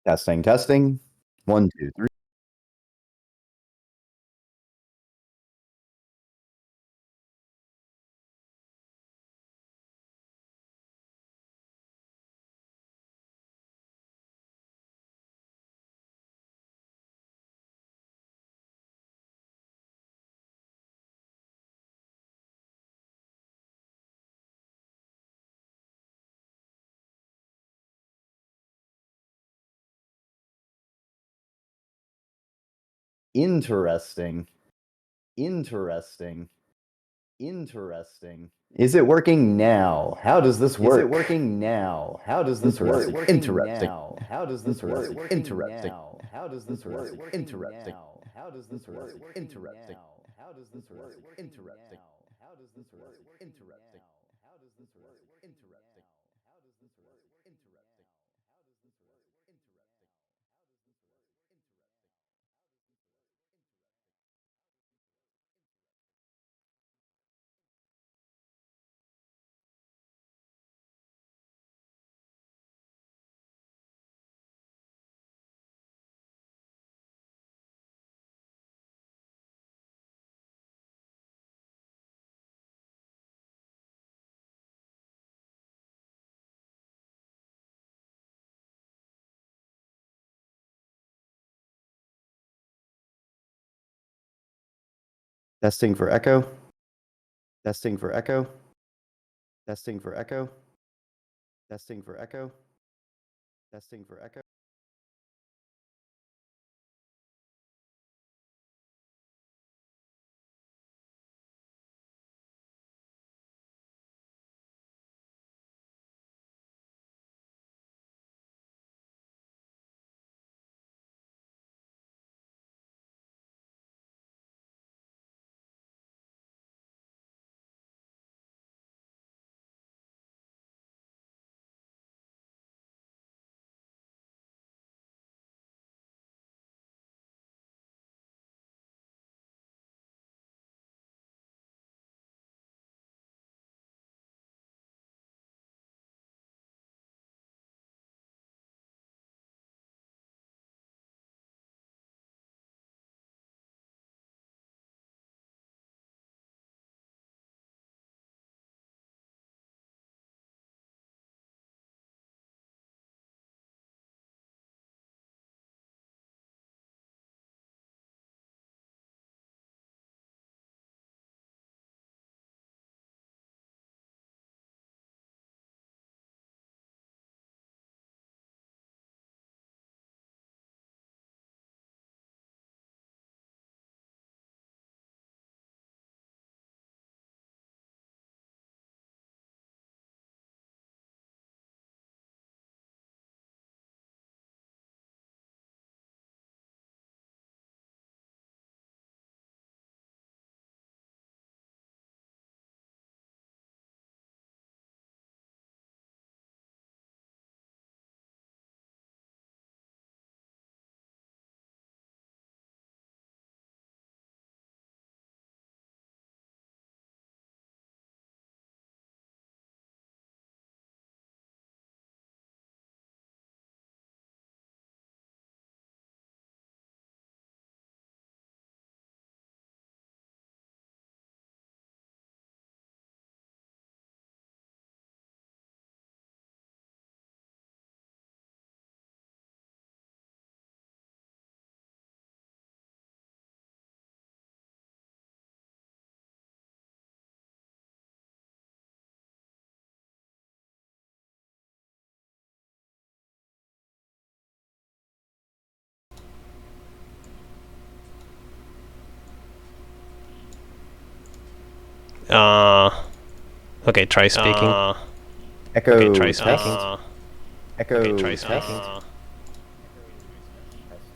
Testing, testing. 1, 2, 3. Interesting. Interesting. Interesting. Is it working now? How does this work? Is it working now? How does this work? Interesting. How does this work? Interesting. How does this work? Interesting. How does this work? Interesting. How does this work? Interesting. How does this work? Interesting. How does this work? Interesting. How does this work? Interesting. Testing for echo. Testing for echo. Testing for echo. Testing for echo. Testing for echo. Okay, try speaking. Echo. Okay, try test. speaking. Echo. Okay, try test. speaking.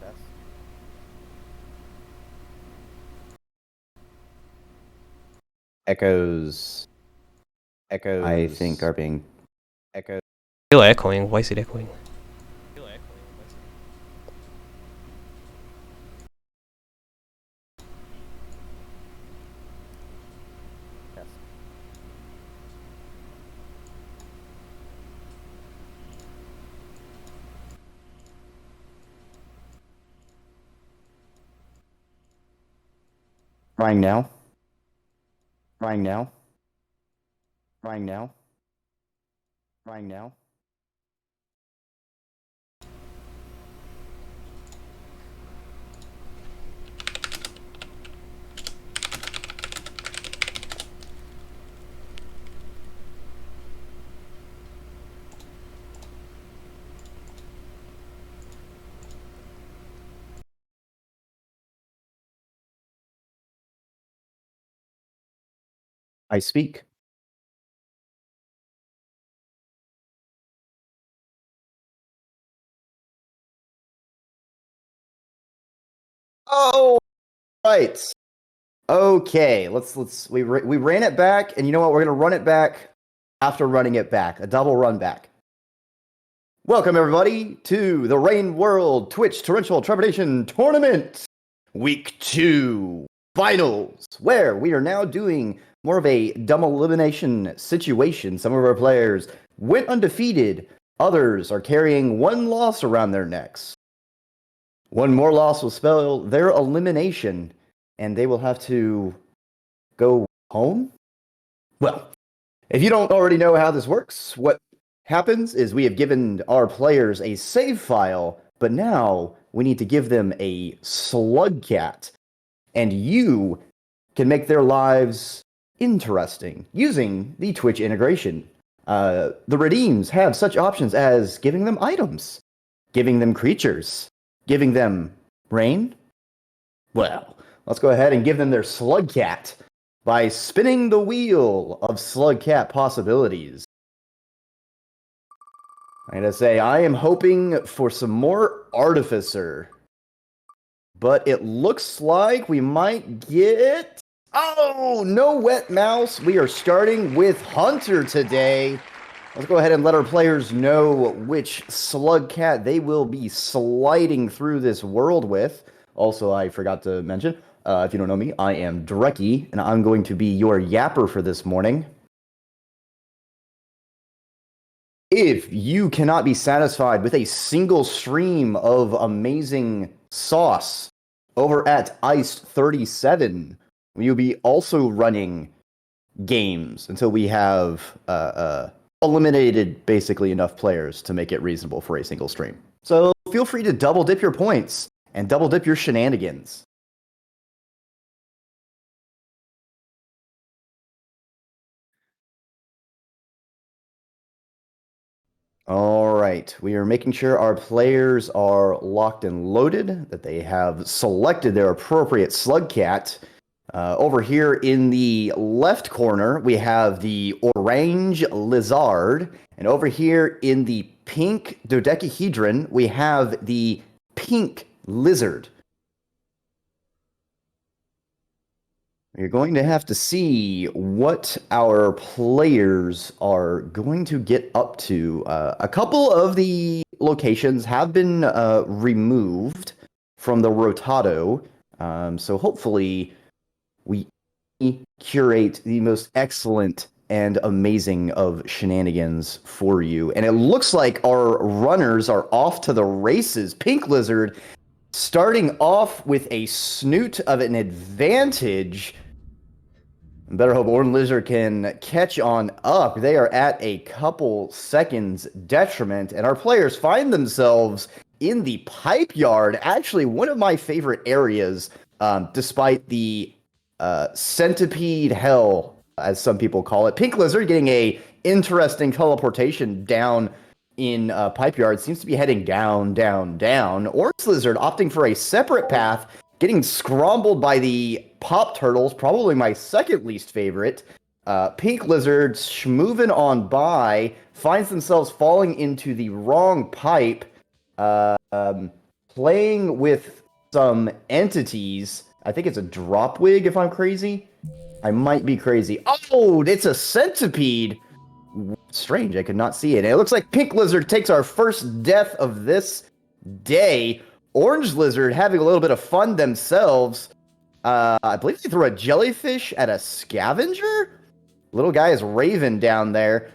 Test. Echoes. Echoes. I think are being echoed. Still echoing. Why is it echoing? Trying now. Trying now. Trying now. Trying now. I speak. Oh, right. Okay, we ran it back, and you know what? We're gonna run it back after running it back. A double run back. Welcome everybody to the Rain World Twitch Torrential Trepidation Tournament Week 2 Finals, where we are now doing more of a dumb elimination situation. Some of our players went undefeated, others are carrying one loss around their necks. One more loss will spell their elimination, and they will have to go home? Well, if you don't already know how this works, what happens is we have given our players a save file, but now we need to give them a slug cat. And you can make their lives interesting using the Twitch integration. The redeems have such options as giving them items, giving them creatures, giving them rain. Well, let's go ahead and give them their Slugcat by spinning the wheel of Slugcat possibilities. I gotta say, I am hoping for some more Artificer, but it looks like we might get... Oh, no Wet Mouse. We are starting with Hunter today. Let's go ahead and let our players know which Slugcat they will be sliding through this world with. Also, I forgot to mention, if you don't know me, I am Drecky, and I'm going to be your yapper for this morning. If you cannot be satisfied with a single stream of amazing sauce over at Iced 37, we will be also running games until we have eliminated basically enough players to make it reasonable for a single stream. So feel free to double dip your points and double dip your shenanigans. All right, we are making sure our players are locked and loaded, that they have selected their appropriate Slugcat. Over here in the left corner, we have the orange lizard, and over here in the pink dodecahedron, we have the pink lizard. You're going to have to see what our players are going to get up to. A couple of the locations have been removed from the Rotado, so hopefully we curate the most excellent and amazing of shenanigans for you. And it looks like our runners are off to the races. Pink Lizard starting off with a snoot of an advantage. Better hope Orange Lizard can catch on up. They are at a couple seconds detriment, and our players find themselves in the pipe yard. Actually, one of my favorite areas, despite the centipede hell, as some people call it. Pink Lizard getting a interesting teleportation down in pipe yard. Seems to be heading down, down, down. Orange Lizard opting for a separate path, getting scrambled by the Pop Turtles, probably my second least favorite. Pink Lizard schmoovin' on by, finds themselves falling into the wrong pipe, playing with some entities. I think it's a drop wig, if I'm crazy. I might be crazy. Oh, it's a centipede! Strange, I could not see it. And it looks like Pink Lizard takes our first death of this day. Orange Lizard having a little bit of fun themselves. I believe they threw a jellyfish at a scavenger? Little guy is Raven down there.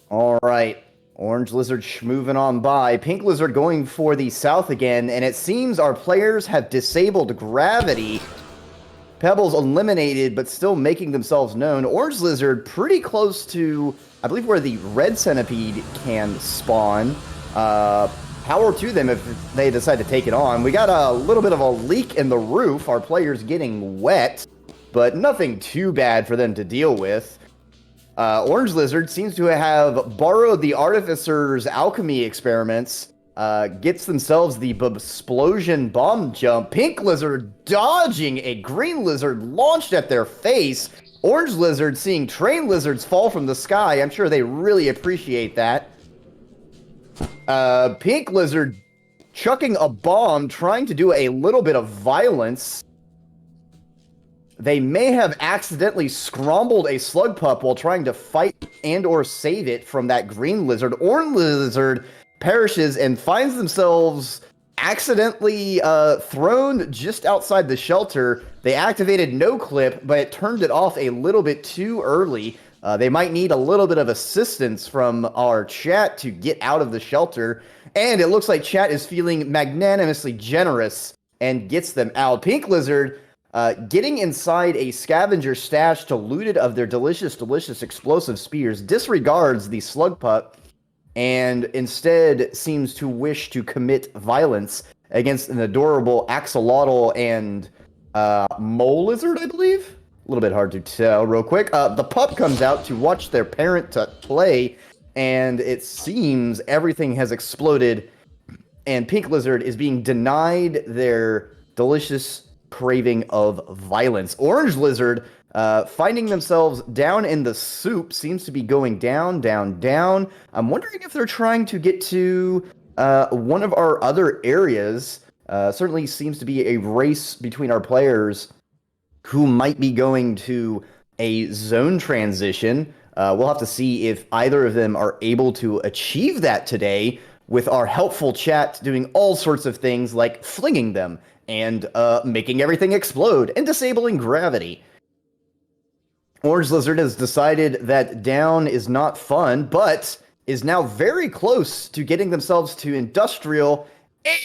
All right. Orange Lizard schmoovin' on by. Pink Lizard going for the south again, and it seems our players have disabled gravity. Pebbles eliminated, but still making themselves known. Orange Lizard pretty close to, I believe, where the red centipede can spawn. Power to them if they decide to take it on. We got a little bit of a leak in the roof. Our players getting wet, but nothing too bad for them to deal with. Orange Lizard seems to have borrowed the Artificer's alchemy experiments, gets themselves the explosion bomb jump. Pink Lizard dodging a green lizard launched at their face. Orange Lizard seeing train lizards fall from the sky. I'm sure they really appreciate that. Pink Lizard chucking a bomb, trying to do a little bit of violence. They may have accidentally scrambled a slug pup while trying to fight and or save it from that green lizard. Orange Lizard perishes and finds themselves accidentally thrown just outside the shelter. They activated no clip, but it turned it off a little bit too early. They might need a little bit of assistance from our chat to get out of the shelter. And it looks like chat is feeling magnanimously generous and gets them out. Pink Lizard getting inside a scavenger stash to loot it of their delicious, delicious explosive spears, disregards the slug pup and instead seems to wish to commit violence against an adorable axolotl and mole lizard, I believe. A little bit hard to tell real quick. The pup comes out to watch their parent play, and it seems everything has exploded, and Pink Lizard is being denied their delicious craving of violence. Orange Lizard, finding themselves down in the soup, seems to be going down, down, down. I'm wondering if they're trying to get to one of our other areas. Certainly seems to be a race between our players who might be going to a zone transition. We'll have to see if either of them are able to achieve that today, with our helpful chat doing all sorts of things like flinging them and making everything explode and disabling gravity. Orange Lizard has decided that down is not fun, but is now very close to getting themselves to Industrial,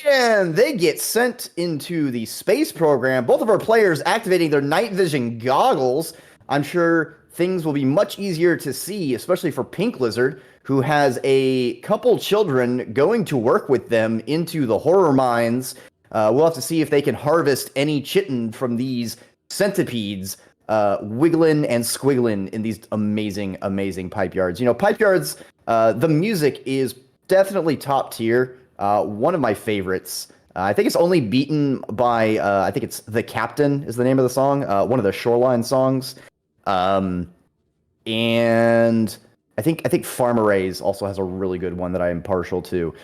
and they get sent into the space program. Both of our players activating their night vision goggles. I'm sure things will be much easier to see, especially for Pink Lizard, who has a couple children going to work with them into the horror mines. We'll have to see if they can harvest any chitin from these centipedes wiggling and squiggling in these amazing, amazing pipe yards. You know, pipe yards, the music is definitely top tier. One of my favorites. I think it's only beaten by, I think it's The Captain is the name of the song, one of the Shoreline songs. And I think Farmer Rays also has a really good one that I am partial to.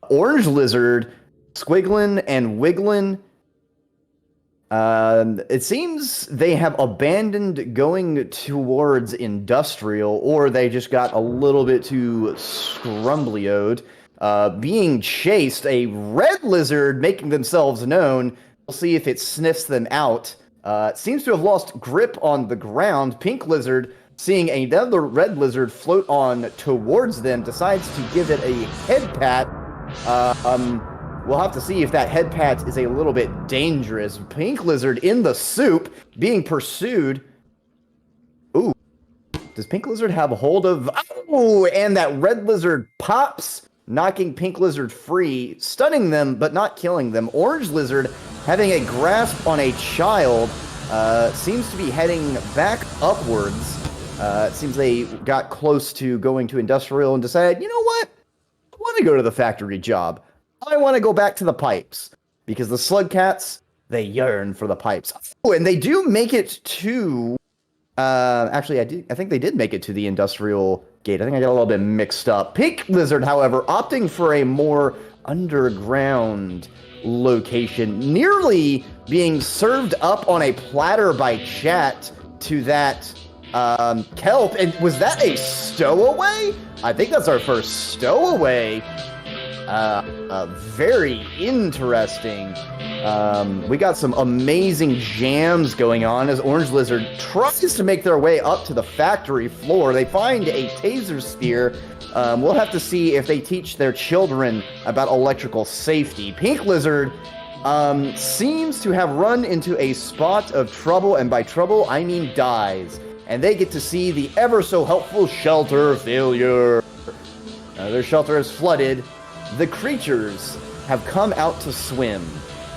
Orange Lizard, squiggling and wiggling. It seems they have abandoned going towards Industrial, or they just got a little bit too scrumblioed. Being chased, a red lizard making themselves known. We'll see if it sniffs them out. It seems to have lost grip on the ground. Pink Lizard, seeing another red lizard float on towards them, decides to give it a head pat. We'll have to see if that head pat is a little bit dangerous. Pink Lizard in the soup, being pursued. Ooh. Does Pink Lizard have a hold of... Oh, and that red lizard pops, knocking Pink Lizard free, stunning them, but not killing them. Orange Lizard, having a grasp on a child, seems to be heading back upwards. It seems they got close to going to Industrial and decided, you know what? I want to go to the factory job. I want to go back to the pipes. Because the slug cats, they yearn for the pipes. Oh, and they do make it to... actually, I think they did make it to the Industrial gate. I think I got a little bit mixed up. Pink Lizard, however, opting for a more underground location, nearly being served up on a platter by chat to that kelp. And was that a stowaway? I think that's our first stowaway. Very interesting. We got some amazing jams going on as Orange Lizard tries to make their way up to the factory floor. They find a taser spear. We'll have to see if they teach their children about electrical safety. Pink Lizard seems to have run into a spot of trouble, and by trouble, I mean dies. And they get to see the ever-so-helpful shelter failure. Their shelter is flooded. The creatures have come out to swim,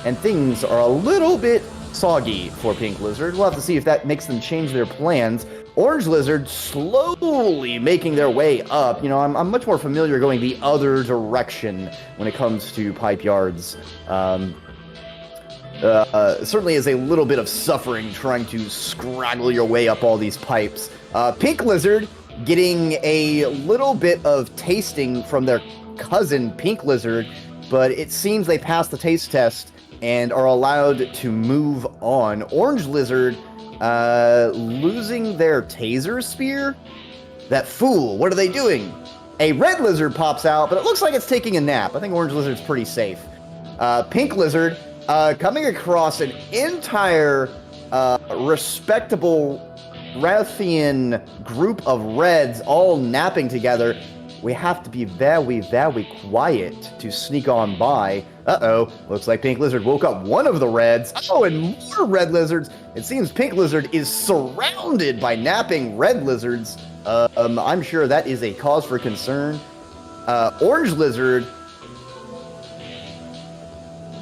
and things are a little bit soggy for Pink Lizard. We'll have to see if that makes them change their plans. Orange Lizard slowly making their way up. You know, I'm much more familiar going the other direction when it comes to pipe yards. Certainly is a little bit of suffering trying to scraggle your way up all these pipes. Pink Lizard getting a little bit of tasting from their cousin Pink Lizard, but it seems they passed the taste test and are allowed to move on. Orange Lizard losing their taser spear? That fool, what are they doing? A red lizard pops out, but it looks like it's taking a nap. I think Orange Lizard's pretty safe. Pink Lizard coming across an entire respectable Rathian group of reds all napping together. We have to be very, very quiet to sneak on by. Uh-oh, looks like Pink Lizard woke up one of the reds. Oh, and more red lizards. It seems Pink Lizard is surrounded by napping red lizards. I'm sure that is a cause for concern. Orange Lizard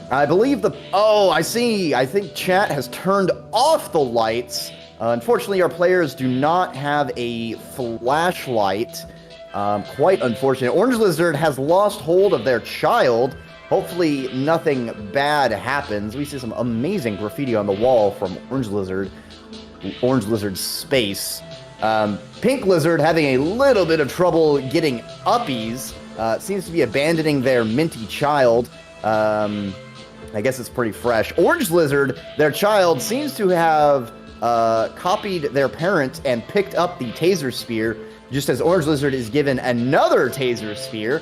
I believe oh, I see. I think chat has turned off the lights. Unfortunately, our players do not have a flashlight. Quite unfortunate. Orange Lizard has lost hold of their child. Hopefully, nothing bad happens. We see some amazing graffiti on the wall from Orange Lizard's space. Pink Lizard having a little bit of trouble getting uppies. Seems to be abandoning their minty child. I guess it's pretty fresh. Orange Lizard, their child, seems to have copied their parent and picked up the taser spear, just as Orange Lizard is given another taser spear.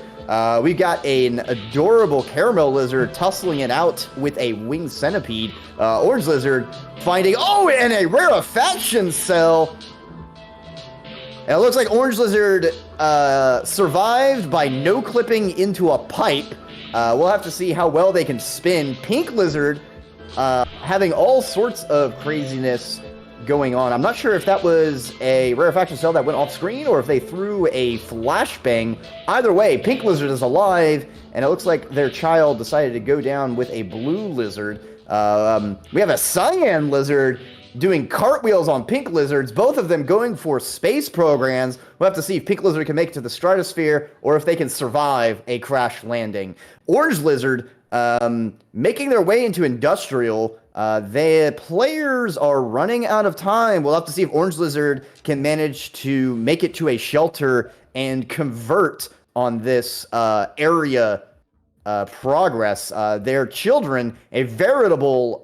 We've got an adorable caramel lizard tussling it out with a winged centipede. Orange Lizard finding, and a rarefaction cell. And it looks like Orange Lizard survived by no clipping into a pipe. We'll have to see how well they can spin. Pink Lizard having all sorts of craziness going on. I'm not sure if that was a rarefaction cell that went off screen or if they threw a flashbang. Either way, Pink Lizard is alive, and it looks like their child decided to go down with a blue lizard. We have a cyan lizard doing cartwheels on Pink Lizards, both of them going for space programs. We'll have to see if Pink Lizard can make it to the stratosphere or if they can survive a crash landing. Orange Lizard making their way into Industrial. The players are running out of time. We'll have to see if Orange Lizard can manage to make it to a shelter and convert on this area progress. Their children, a veritable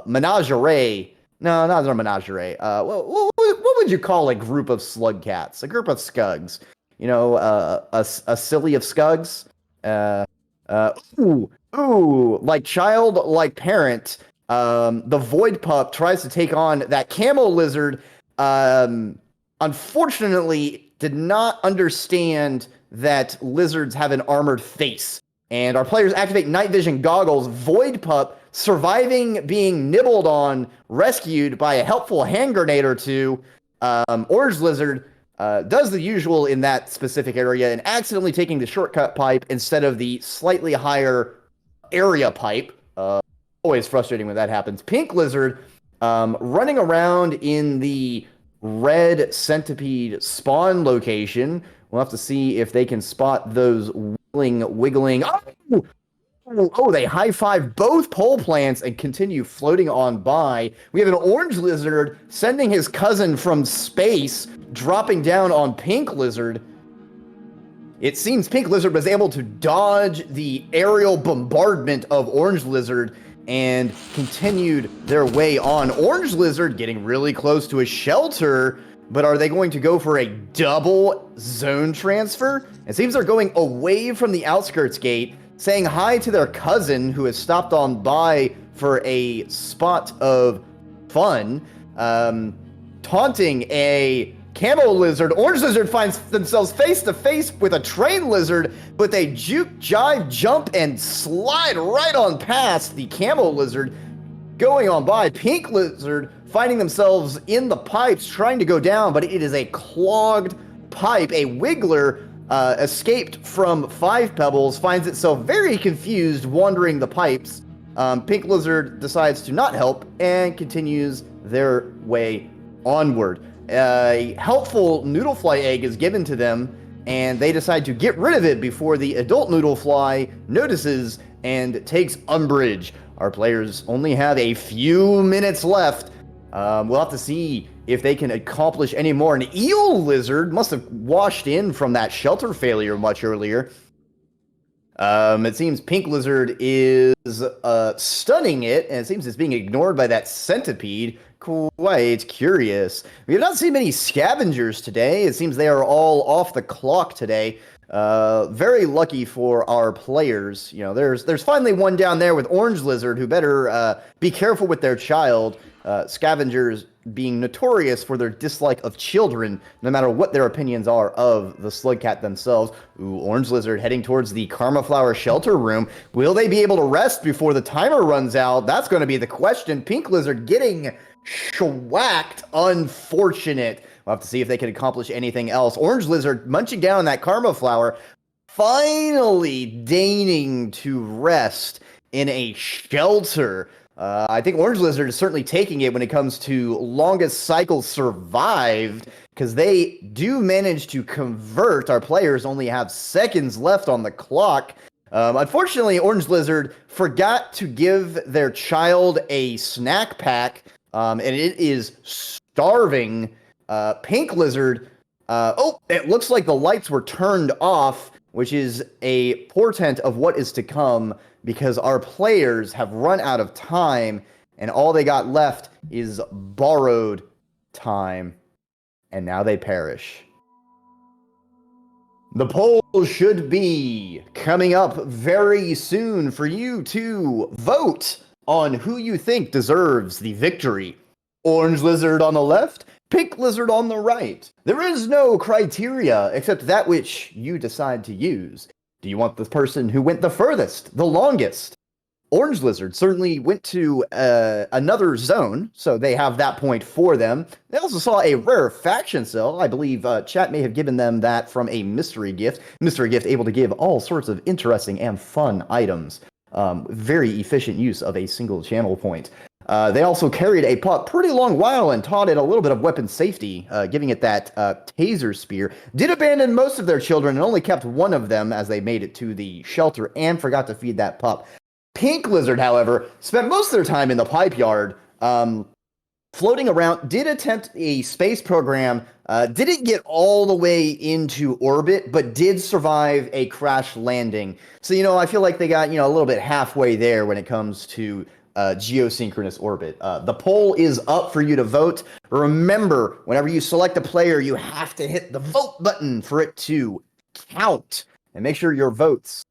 menagerie. No, not a menagerie. What would you call a group of slug cats? A group of scugs. You know, a silly of scugs. Like child, like parent. The Void Pup tries to take on that Camel Lizard. Unfortunately, did not understand that lizards have an armored face. And our players activate night vision goggles. Void Pup surviving being nibbled on, rescued by a helpful hand grenade or two. Orange Lizard does the usual in that specific area and accidentally taking the shortcut pipe instead of the slightly higher area pipe. Always frustrating when that happens. Pink Lizard running around in the red centipede spawn location. We'll have to see if they can spot those wiggling. Oh, they high-five both pole plants and continue floating on by. We have an Orange Lizard sending his cousin from space, dropping down on Pink Lizard. It seems Pink Lizard was able to dodge the aerial bombardment of Orange Lizard and continued their way on. Orange Lizard getting really close to a shelter, but are they going to go for a double zone transfer? It seems they're going away from the outskirts gate, saying hi to their cousin who has stopped on by for a spot of fun, taunting a Camo Lizard. Orange Lizard finds themselves face to face with a Train Lizard, but they juke, jive, jump, and slide right on past the Camo Lizard, going on by. Pink Lizard finding themselves in the pipes, trying to go down, but it is a clogged pipe. A Wiggler escaped from 5 Pebbles, finds itself very confused, wandering the pipes. Pink Lizard decides to not help and continues their way onward. A helpful Noodlefly egg is given to them, and they decide to get rid of it before the adult Noodlefly notices and takes umbrage. Our players only have a few minutes left. We'll have to see if they can accomplish any more. An Eel Lizard must have washed in from that shelter failure much earlier. It seems Pink Lizard is stunning it, and it seems it's being ignored by that centipede. Quite curious. We have not seen many scavengers today. It seems they are all off the clock today. Very lucky for our players. You know, there's finally one down there with Orange Lizard who better be careful with their child. Scavengers being notorious for their dislike of children, no matter what their opinions are of the slug cat themselves. Ooh, Orange Lizard heading towards the Karma Flower shelter room. Will they be able to rest before the timer runs out? That's going to be the question. Pink Lizard getting schwacked. Unfortunate. We'll have to see if they can accomplish anything else. Orange Lizard munching down that Karma Flower, finally deigning to rest in a shelter. I think Orange Lizard is certainly taking it when it comes to longest cycle survived, because they do manage to convert. Our players only have seconds left on the clock. Unfortunately, Orange Lizard forgot to give their child a snack pack, and it is starving. Pink Lizard, it looks like the lights were turned off, which is a portent of what is to come, because our players have run out of time, and all they got left is borrowed time, and now they perish. The poll should be coming up very soon for you to vote on who you think deserves the victory. Orange Lizard on the left, Pink Lizard on the right. There is no criteria except that which you decide to use. Do you want the person who went the furthest, the longest? Orange Lizard certainly went to another zone, so they have that point for them. They also saw a rare faction cell. I believe chat may have given them that from a mystery gift. Mystery gift able to give all sorts of interesting and fun items. Very efficient use of a single channel point. They also carried a pup pretty long while and taught it a little bit of weapon safety, giving it that taser spear. Did abandon most of their children and only kept one of them as they made it to the shelter and forgot to feed that pup. Pink Lizard, however, spent most of their time in the pipe yard, floating around, did attempt a space program, didn't get all the way into orbit, but did survive a crash landing. So, I feel like they got, a little bit halfway there when it comes to geosynchronous orbit. The poll is up for you to vote. Remember, whenever you select a player, you have to hit the vote button for it to count, and make sure your votes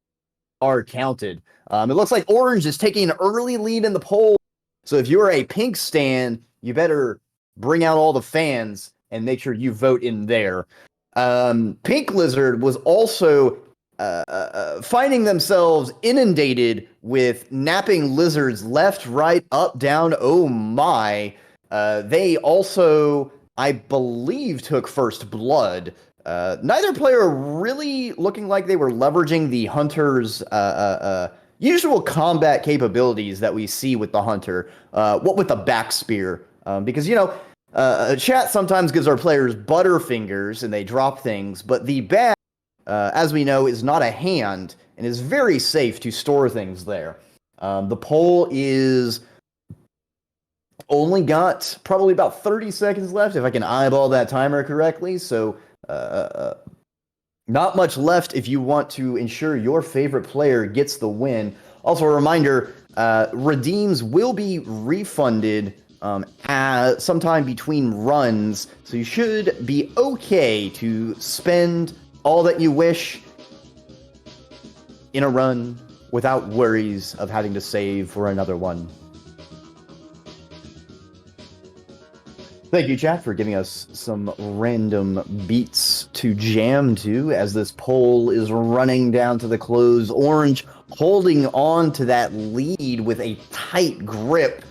are counted. It looks like Orange is taking an early lead in the poll. So if you're a Pink stan, you better bring out all the fans and make sure you vote in there. Pink Lizard was also finding themselves inundated with napping lizards left, right, up, down. Oh my. They also, I believe, took first blood. Neither player really looking like they were leveraging the hunter's usual combat capabilities that we see with the hunter. What with the back spear? Because, chat sometimes gives our players butterfingers and they drop things, but the bat, as we know, is not a hand and is very safe to store things there. The poll is only got probably about 30 seconds left if I can eyeball that timer correctly. So not much left if you want to ensure your favorite player gets the win. Also, a reminder, redeems will be refunded sometime between runs, so you should be okay to spend all that you wish in a run without worries of having to save for another one. Thank you, chat, for giving us some random beats to jam to as this poll is running down to the close. Orange holding on to that lead with a tight grip.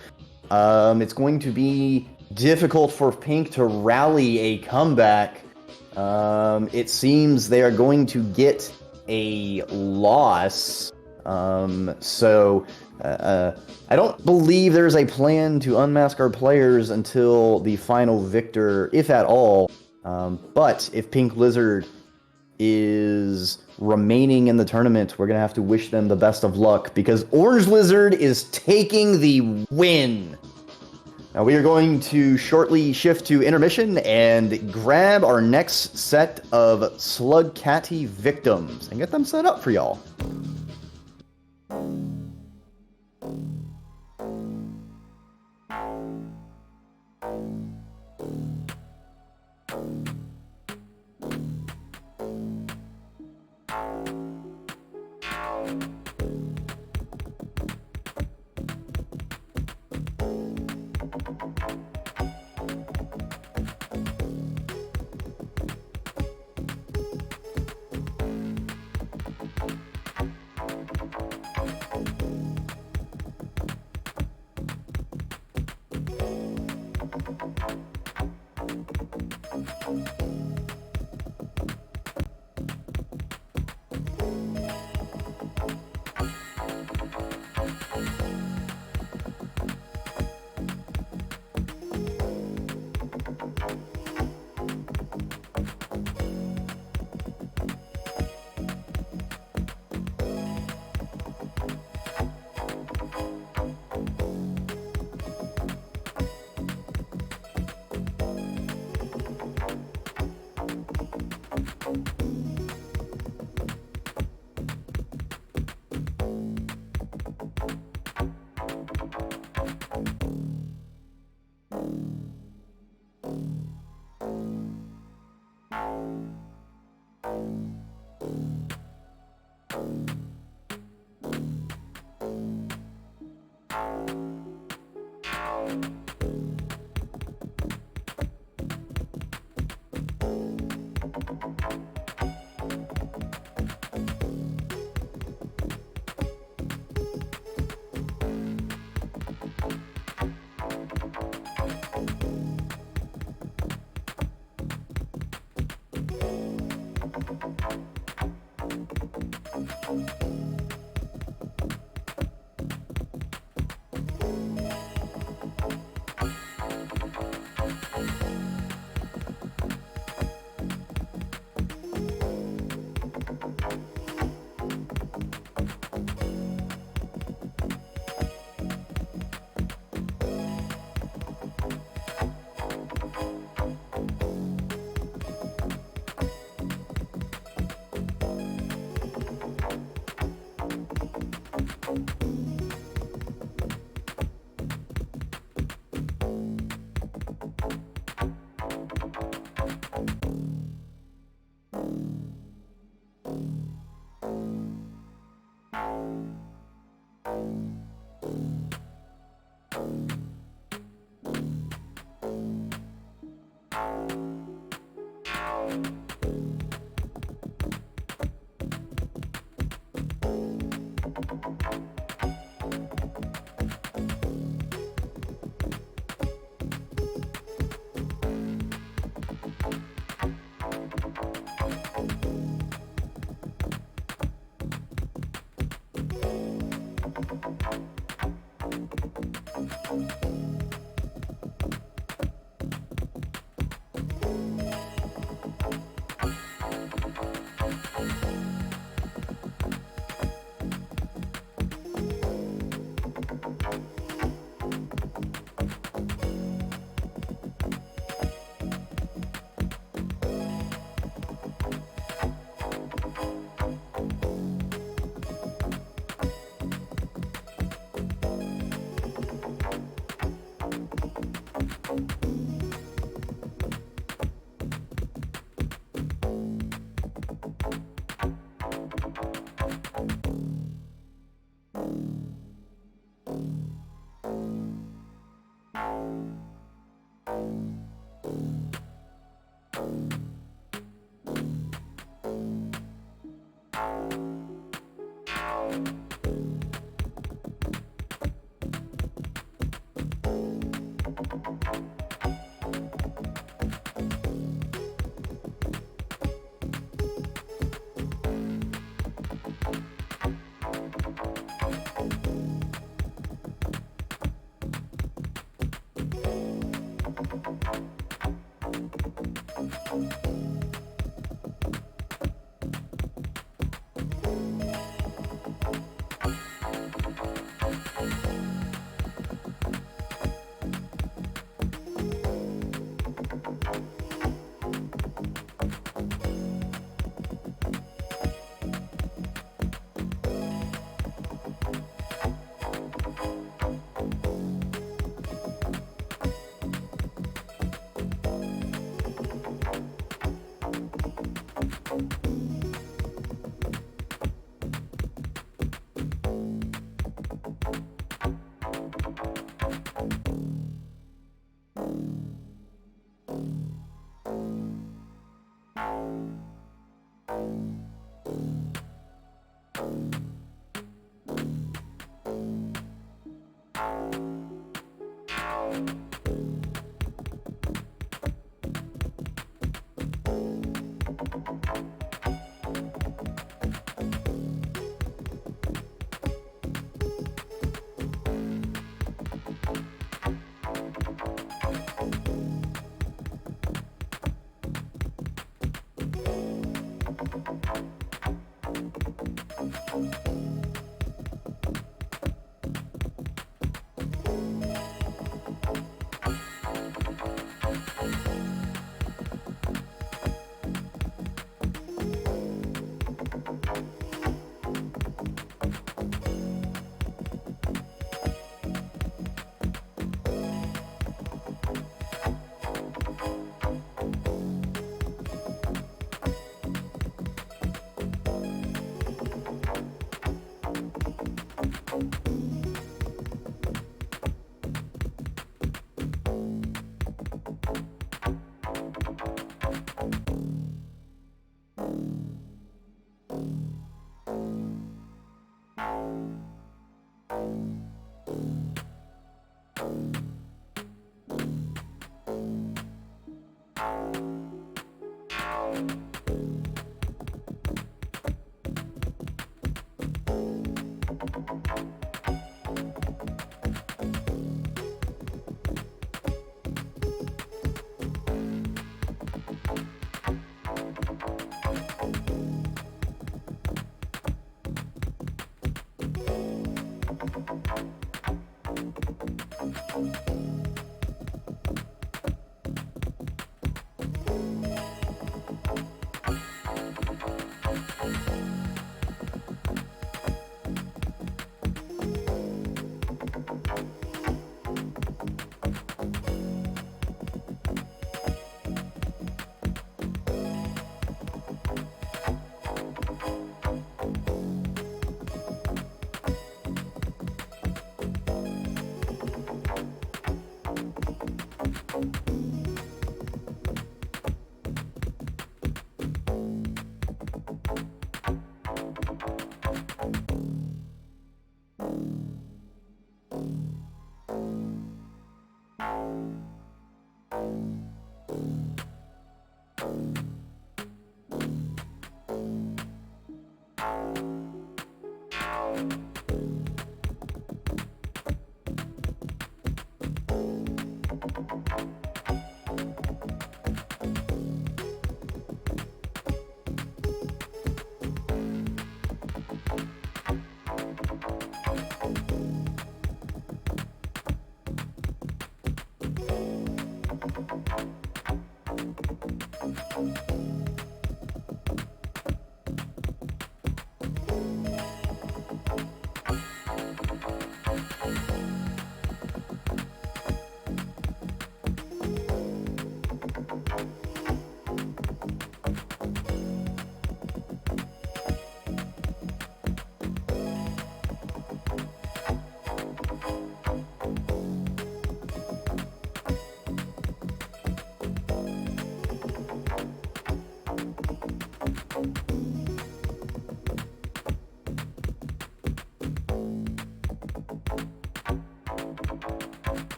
It's going to be difficult for Pink to rally a comeback. It seems they are going to get a loss. I don't believe there's a plan to unmask our players until the final victor, if at all. But if Pink Lizard is remaining in the tournament, we're going to have to wish them the best of luck, because Orange Lizard is taking the win. Now we are going to shortly shift to intermission and grab our next set of Slug Catty victims and get them set up for y'all.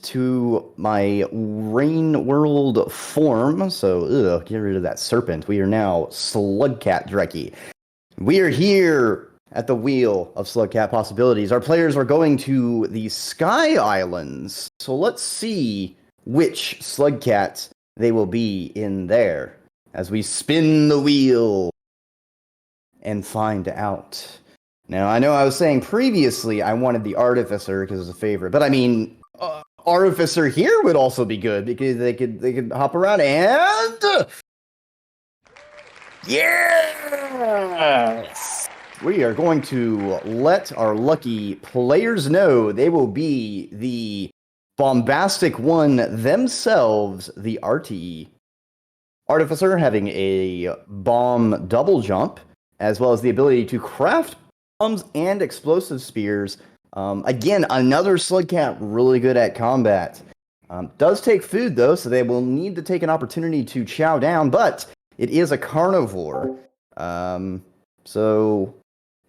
To my Rain World form, so get rid of that serpent. We are now Slugcat Dreki. We are here at the wheel of Slugcat possibilities. Our players are going to the Sky Islands, so let's see which Slugcat they will be in there as we spin the wheel and find out. Now, I know I was saying previously I wanted the Artificer because it's a favorite, but I mean, Artificer here would also be good because they could hop around and yes, we are going to let our lucky players know they will be the bombastic one themselves, the RTE. Artificer having a bomb double jump, as well as the ability to craft bombs and explosive spears. Again, another Slugcat really good at combat. Does take food, though, so they will need to take an opportunity to chow down, but it is a carnivore. So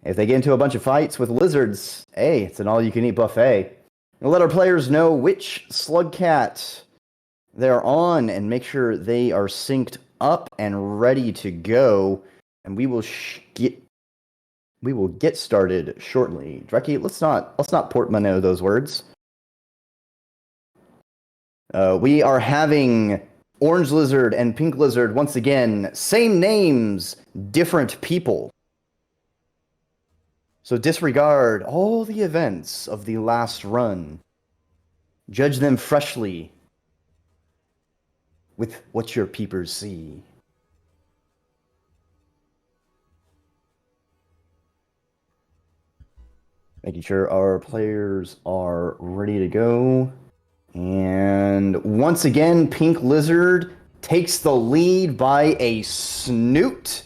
if they get into a bunch of fights with lizards, hey, it's an all-you-can-eat buffet. We'll let our players know which Slugcat they're on and make sure they are synced up and ready to go. And we will get started shortly. Dreki, let's not portmanteau those words. We are having Orange Lizard and Pink Lizard once again. Same names, different people. So disregard all the events of the last run. Judge them freshly with what your peepers see. Making sure our players are ready to go. And once again, Pink Lizard takes the lead by a snoot.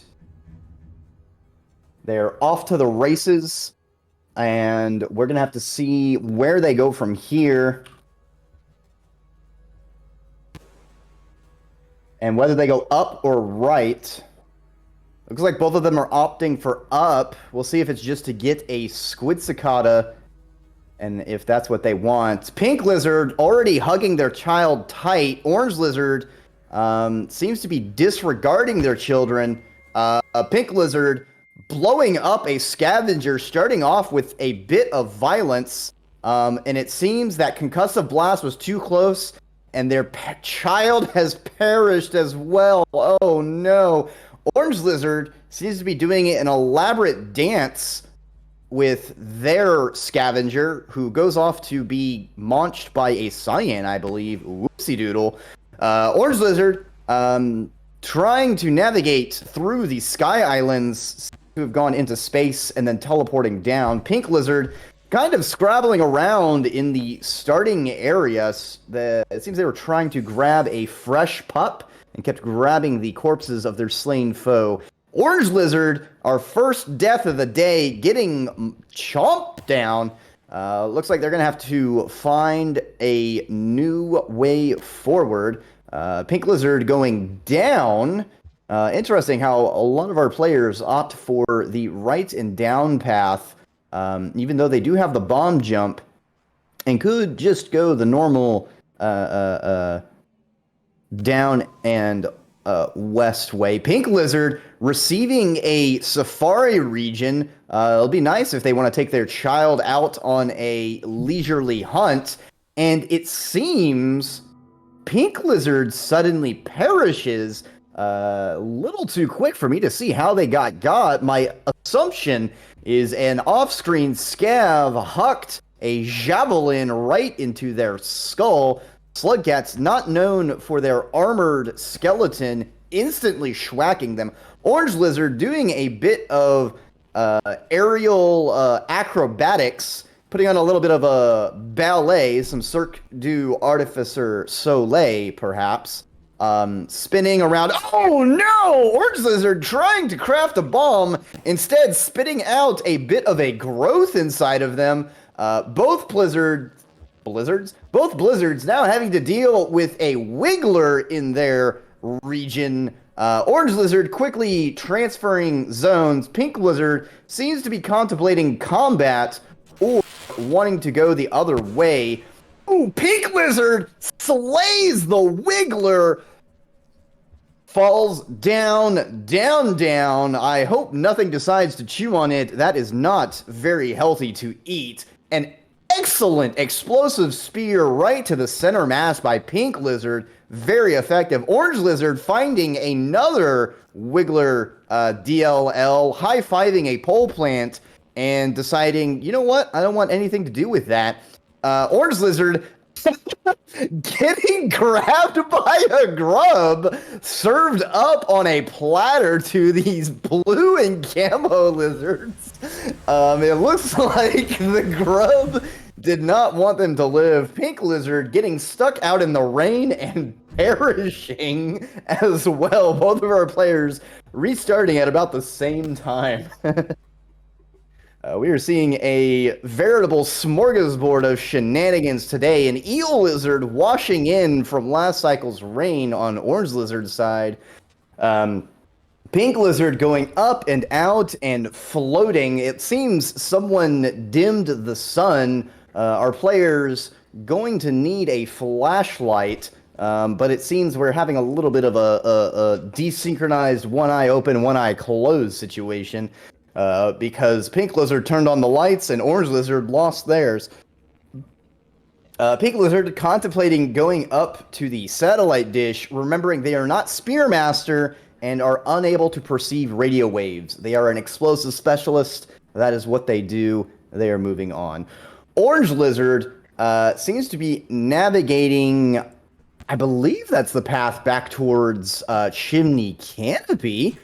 They're off to the races, and we're going to have to see where they go from here. And whether they go up or right. Looks like both of them are opting for up. We'll see if it's just to get a Squid Cicada, and if that's what they want. Pink Lizard already hugging their child tight. Orange Lizard seems to be disregarding their children. Pink Lizard blowing up a scavenger, starting off with a bit of violence. And it seems that Concussive Blast was too close, and their child has perished as well. Oh no. Orange Lizard seems to be doing an elaborate dance with their scavenger, who goes off to be launched by a cyan, I believe. Whoopsie doodle. Orange Lizard, trying to navigate through the Sky Islands, who have gone into space and then teleporting down. Pink Lizard kind of scrabbling around in the starting areas. It seems they were trying to grab a fresh pup and kept grabbing the corpses of their slain foe. Orange Lizard, our first death of the day, getting chomped down. Looks like they're going to have to find a new way forward. Pink Lizard going down. Interesting how a lot of our players opt for the right and down path, even though they do have the bomb jump and could just go the normal down and west way. Pink Lizard receiving a safari region. It'll be nice if they want to take their child out on a leisurely hunt. And it seems Pink Lizard suddenly perishes a little too quick for me to see how they got. My assumption is an off-screen scav hucked a javelin right into their skull. Slugcats, not known for their armored skeleton, instantly schwacking them. Orange Lizard doing a bit of aerial acrobatics, putting on a little bit of a ballet, some Cirque du Artificer Soleil, perhaps. Spinning around. Oh no! Orange Lizard trying to craft a bomb, instead spitting out a bit of a growth inside of them. Both blizzards now having to deal with a wiggler in their region. Orange Lizard quickly transferring zones. Pink Lizard seems to be contemplating combat or wanting to go the other way. Ooh, Pink Lizard slays the wiggler. Falls down. I hope nothing decides to chew on it. That is not very healthy to eat. An excellent explosive spear right to the center mass by Pink Lizard. Very effective. Orange Lizard finding another wiggler DLL, high-fiving a pole plant and deciding, you know what? I don't want anything to do with that. Orange Lizard getting grabbed by a grub, served up on a platter to these blue and camo lizards. It looks like the grub did not want them to live. Pink Lizard getting stuck out in the rain and perishing as well. Both of our players restarting at about the same time. We are seeing a veritable smorgasbord of shenanigans today. An Eel Lizard washing in from last cycle's rain on Orange Lizard's side. Pink Lizard going up and out and floating. It seems someone dimmed the sun. Our players going to need a flashlight, but it seems we're having a little bit of a desynchronized one eye open, one eye closed situation. Because Pink Lizard turned on the lights and Orange Lizard lost theirs. Pink Lizard contemplating going up to the satellite dish, remembering they are not Spearmaster and are unable to perceive radio waves. They are an explosive specialist. That is what they do. They are moving on. Orange Lizard seems to be navigating, I believe that's the path back towards Chimney Canopy.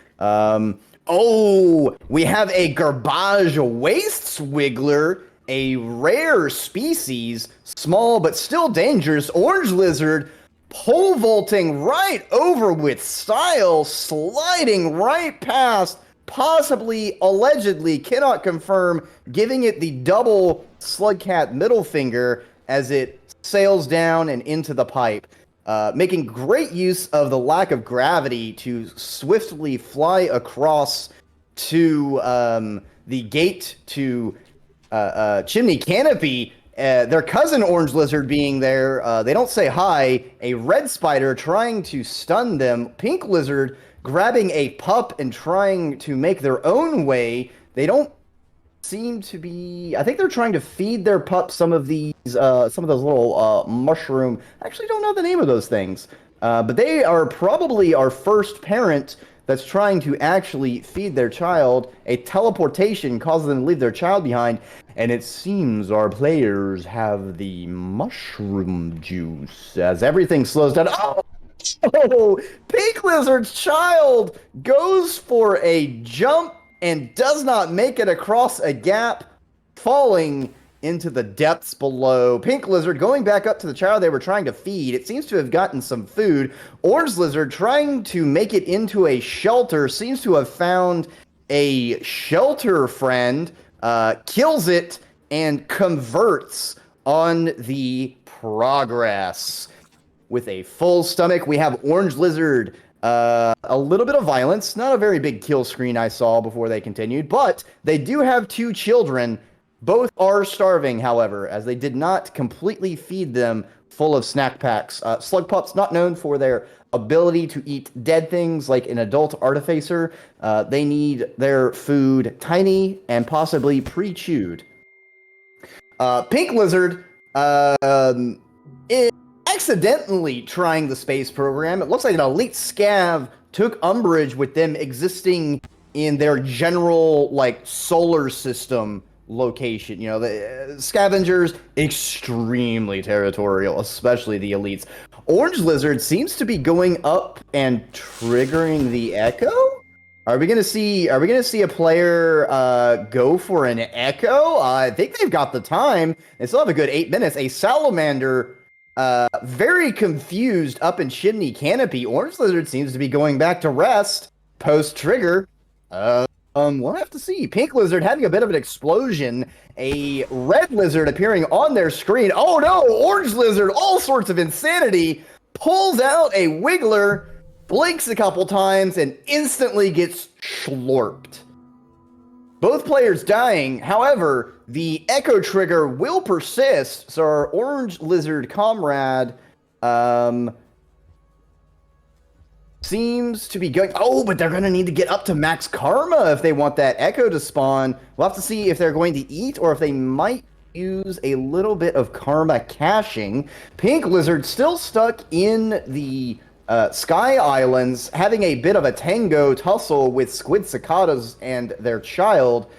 Oh, we have a Garbage Wastes Wiggler, a rare species, small but still dangerous. Orange Lizard pole vaulting right over with style, sliding right past, possibly, allegedly, cannot confirm, giving it the double Slugcat middle finger as it sails down and into the pipe. Making great use of the lack of gravity to swiftly fly across to the gate to Chimney Canopy. Their cousin Orange Lizard being there, they don't say hi. A red spider trying to stun them. Pink Lizard grabbing a pup and trying to make their own way. They don't seem to be. I think they're trying to feed their pups some of some of those little mushroom. I actually don't know the name of those things, but they are probably our first parent that's trying to actually feed their child. A teleportation causes them to leave their child behind, and it seems our players have the mushroom juice as everything slows down. Oh, Pink Lizard's child goes for a jump and does not make it across a gap, falling into the depths below. Pink Lizard going back up to the child they were trying to feed. It seems to have gotten some food. Orange Lizard trying to make it into a shelter, seems to have found a shelter friend, kills it, and converts on the progress. With a full stomach, we have Orange Lizard. A little bit of violence, not a very big kill screen I saw before they continued, but they do have 2 children. Both are starving, however, as they did not completely feed them full of snack packs. Slug Pups, not known for their ability to eat dead things like an adult artificer. They need their food tiny and possibly pre-chewed. Pink Lizard is accidentally trying the space program. It looks like an elite scav took umbrage with them existing in their general solar system location. You know, the scavengers, extremely territorial, especially the elites. Orange Lizard seems to be going up and triggering the echo. Are we gonna see a player go for an echo? I think they've got the time. They still have a good 8 minutes. A salamander, very confused up in chimney canopy. Orange Lizard seems to be going back to rest post trigger. We'll have to see. Pink Lizard having a bit of an explosion. A red lizard appearing on their screen. Oh no! Orange Lizard, all sorts of insanity, pulls out a wiggler, blinks a couple times, and instantly gets slurped. Both players dying. However, the echo trigger will persist, so our Orange Lizard comrade seems to be going. Oh, but they're going to need to get up to max karma if they want that echo to spawn. We'll have to see if they're going to eat or if they might use a little bit of karma caching. Pink Lizard still stuck in the Sky Islands, having a bit of a tango tussle with Squid Cicadas and their child,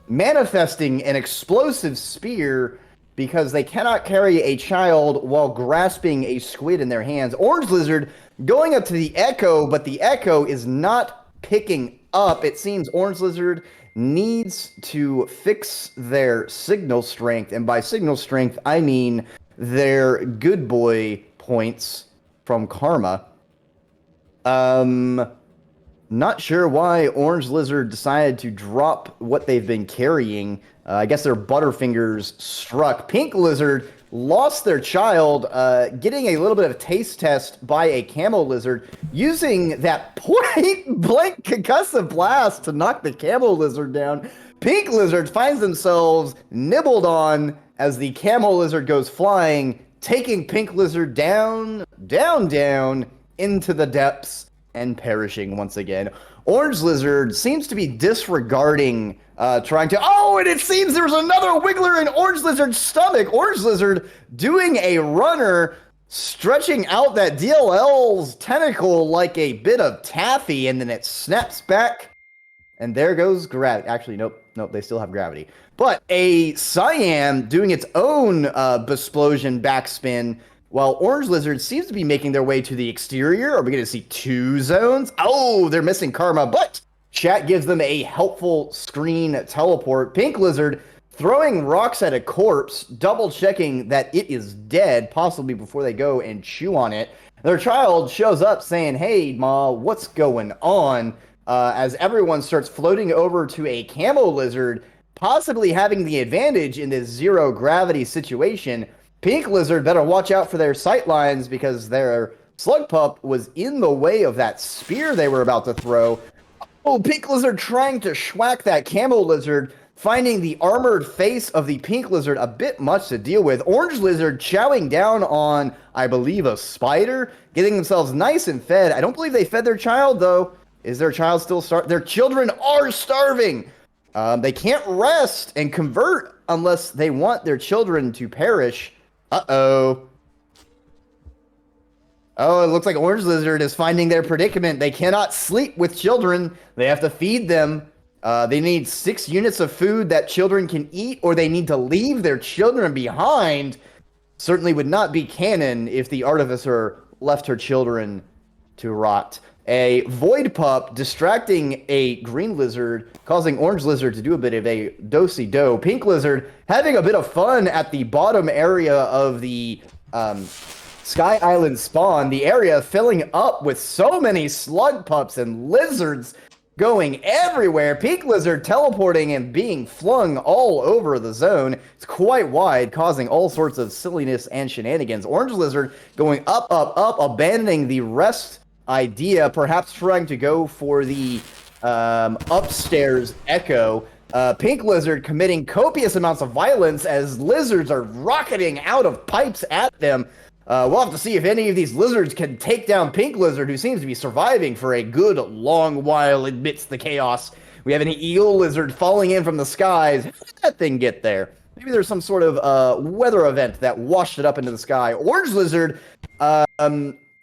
manifesting an explosive spear because they cannot carry a child while grasping a squid in their hands. Orange Lizard going up to the echo, but the echo is not picking up. It seems Orange Lizard needs to fix their signal strength, and by signal strength, I mean their good boy points from karma. Not sure why Orange Lizard decided to drop what they've been carrying. I guess their Butterfingers struck. Pink Lizard lost their child, getting a little bit of a taste test by a Camo Lizard, using that point-blank concussive blast to knock the Camo Lizard down. Pink Lizard finds themselves nibbled on as the Camo Lizard goes flying, taking Pink Lizard down, down, down into the depths and perishing once again. Orange Lizard seems to be disregarding trying to... Oh, and it seems there's another wiggler in Orange Lizard's stomach. Orange Lizard doing a runner, stretching out that DLL's tentacle like a bit of taffy, and then it snaps back. And there goes gravity. Actually, nope, they still have gravity. But a Cyan doing its own Besplosion backspin, while Orange Lizard seems to be making their way to the exterior. Are we going to see 2 zones? Oh, they're missing karma, but chat gives them a helpful screen teleport. Pink Lizard throwing rocks at a corpse, double checking that it is dead, possibly before they go and chew on it. Their child shows up saying, "Hey, Ma, what's going on?" As everyone starts floating over to a Camo Lizard, possibly having the advantage in this zero gravity situation. Pink Lizard better watch out for their sightlines because their Slug Pup was in the way of that spear they were about to throw. Oh, Pink Lizard trying to schwack that Camo Lizard, finding the armored face of the Pink Lizard a bit much to deal with. Orange Lizard chowing down on, I believe, a spider, getting themselves nice and fed. I don't believe they fed their child, though. Is their child still starving? Their children are starving! They can't rest and convert unless they want their children to perish. Uh-oh. Oh, it looks like Orange Lizard is finding their predicament. They cannot sleep with children. They have to feed them. They need 6 units of food that children can eat, or they need to leave their children behind. Certainly would not be canon if the Artificer left her children to rot. A Void Pup distracting a Green Lizard, causing Orange Lizard to do a bit of a do-si-do. Pink Lizard having a bit of fun at the bottom area of the Sky Island spawn, the area filling up with so many slug pups and lizards going everywhere. Pink Lizard teleporting and being flung all over the zone. It's quite wide, causing all sorts of silliness and shenanigans. Orange Lizard going up, up, up, abandoning the rest idea, perhaps trying to go for the upstairs echo. Pink Lizard committing copious amounts of violence as lizards are rocketing out of pipes at them. We'll have to see if any of these lizards can take down Pink Lizard, who seems to be surviving for a good long while amidst the chaos. We have an Eel Lizard falling in from the skies. How did that thing get there? Maybe there's some sort of weather event that washed it up into the sky. Orange Lizard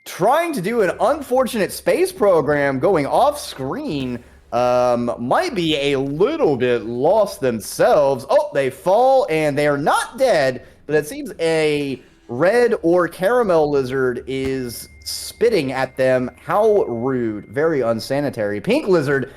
trying to do an unfortunate space program going off screen. Might be a little bit lost themselves. Oh, they fall and they are not dead, but it seems a red or caramel lizard is spitting at them. How rude. Very unsanitary. Pink Lizard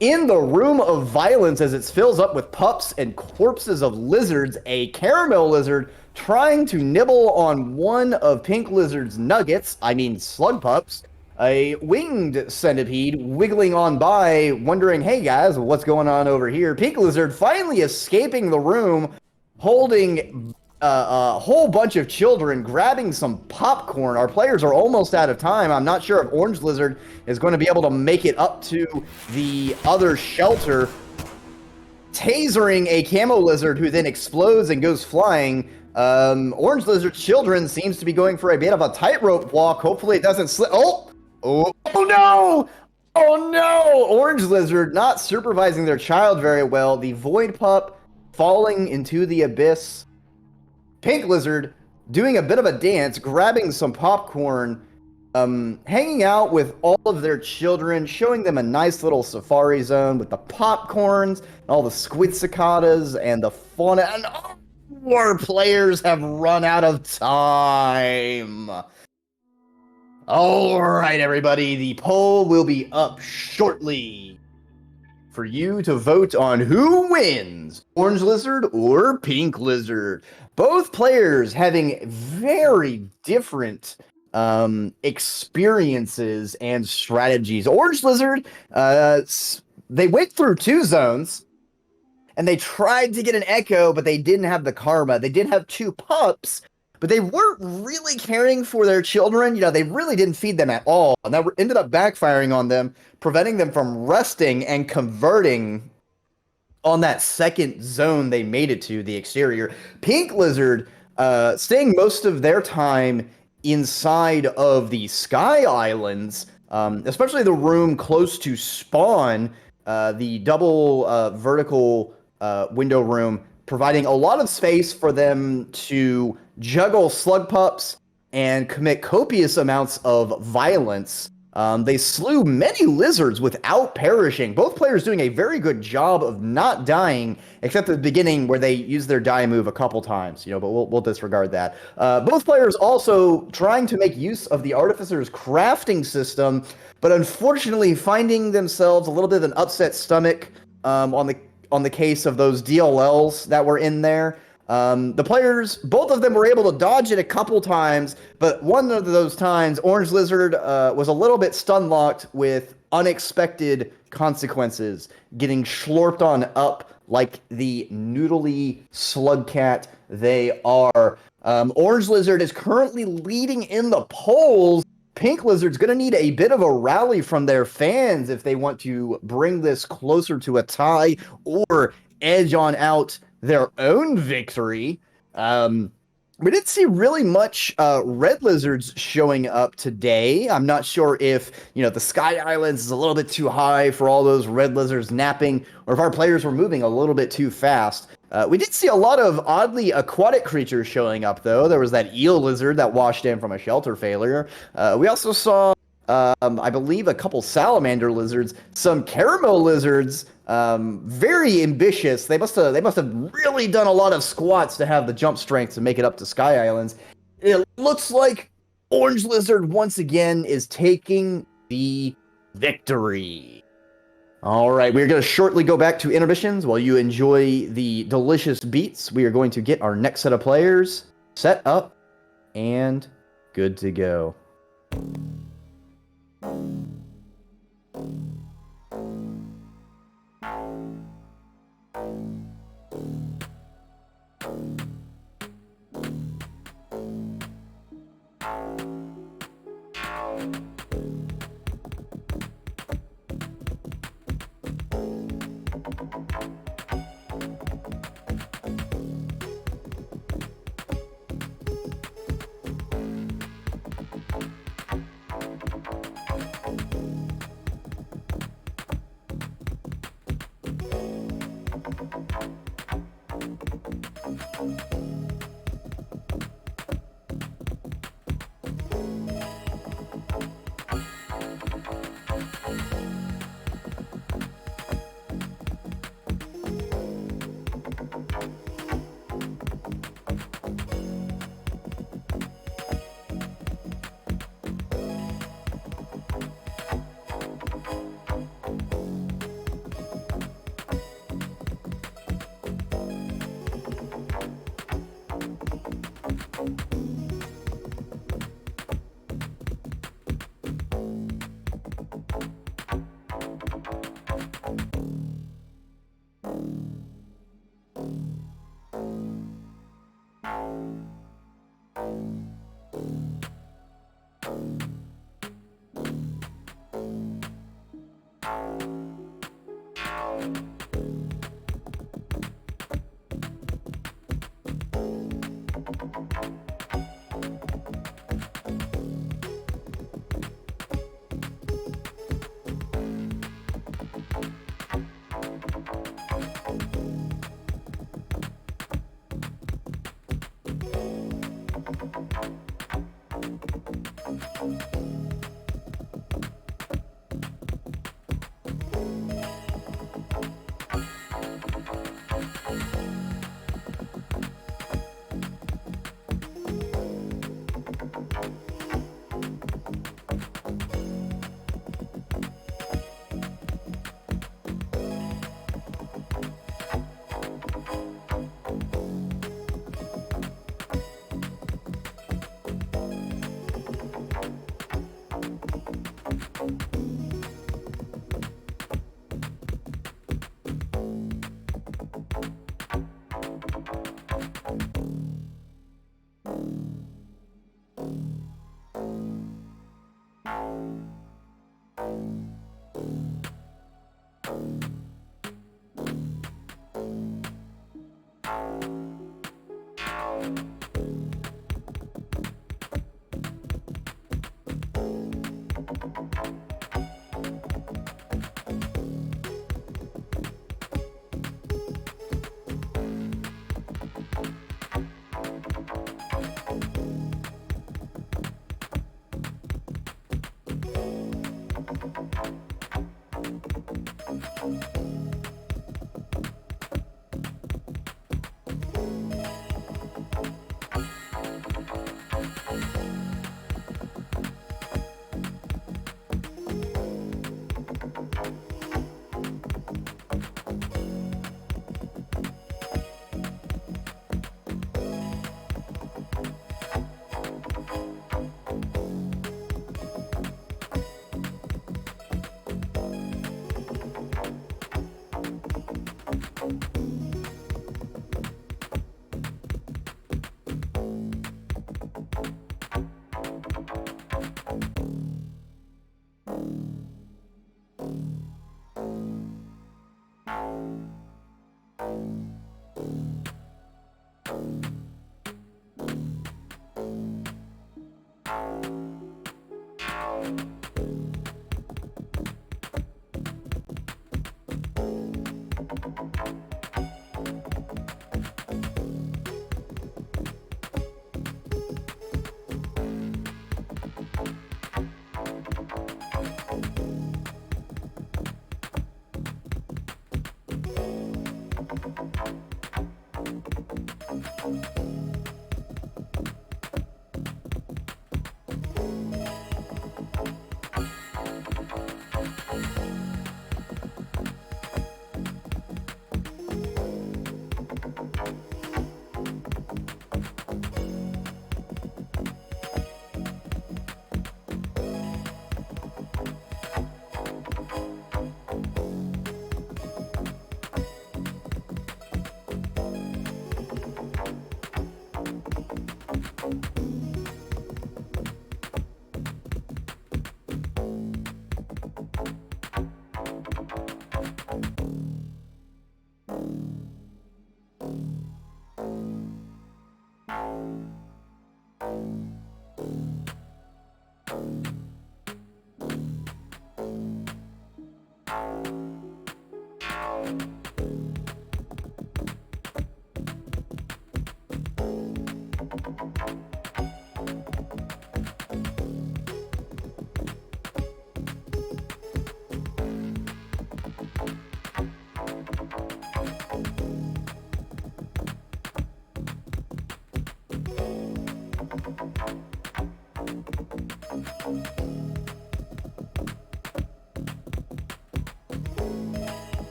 in the room of violence as it fills up with pups and corpses of lizards. A caramel lizard trying to nibble on one of Pink Lizard's nuggets. I mean slug pups. A winged centipede wiggling on by, wondering, hey guys, what's going on over here? Pink Lizard finally escaping the room, holding a whole bunch of children, grabbing some popcorn. Our players are almost out of time. I'm not sure if Orange Lizard is going to be able to make it up to the other shelter. Tasering a camo lizard who then explodes and goes flying. Orange Lizard's children seems to be going for a bit of a tightrope walk. Hopefully it doesn't slip. Oh no! Oh no! Orange Lizard not supervising their child very well. The Void Pup falling into the abyss. Pink Lizard doing a bit of a dance, grabbing some popcorn, hanging out with all of their children, showing them a nice little safari zone with the popcorns, and all the squid cicadas, and the fauna, and our players have run out of time. All right, everybody, the poll will be up shortly for you to vote on who wins, Orange Lizard or Pink Lizard. Both players having very different experiences and strategies. Orange Lizard, they went through 2 zones, and they tried to get an echo, but they didn't have the karma. They did have 2 pups, but they weren't really caring for their children. You know, they really didn't feed them at all, and that ended up backfiring on them, preventing them from resting and converting on that second zone they made it to, the exterior. Pink Lizard staying most of their time inside of the Sky Islands, especially the room close to spawn, the double vertical window room, providing a lot of space for them to juggle slug pups and commit copious amounts of violence. They slew many lizards without perishing. Both players doing a very good job of not dying, except at the beginning where they used their die move a couple times, you know, but we'll disregard that. Both players also trying to make use of the Artificer's crafting system, but unfortunately finding themselves a little bit of an upset stomach on the case of those DLLs that were in there. The players, both of them were able to dodge it a couple times, but one of those times, Orange Lizard was a little bit stun-locked with unexpected consequences, getting slurped on up like the noodly slug cat they are. Orange Lizard is currently leading in the polls. Pink Lizard's going to need a bit of a rally from their fans if they want to bring this closer to a tie or edge on out their own victory. We didn't see really much red lizards showing up today. I'm not sure if, the Sky Islands is a little bit too high for all those red lizards napping, or if our players were moving a little bit too fast. We did see a lot of oddly aquatic creatures showing up, though. There was that eel lizard that washed in from a shelter failure. We also saw I believe a couple salamander lizards, some caramel lizards, very ambitious. They must have really done a lot of squats to have the jump strength to make it up to Sky Islands. It looks like Orange Lizard once again is taking the victory. All right, we're going to shortly go back to intermissions while you enjoy the delicious beats. We are going to get our next set of players set up and good to go.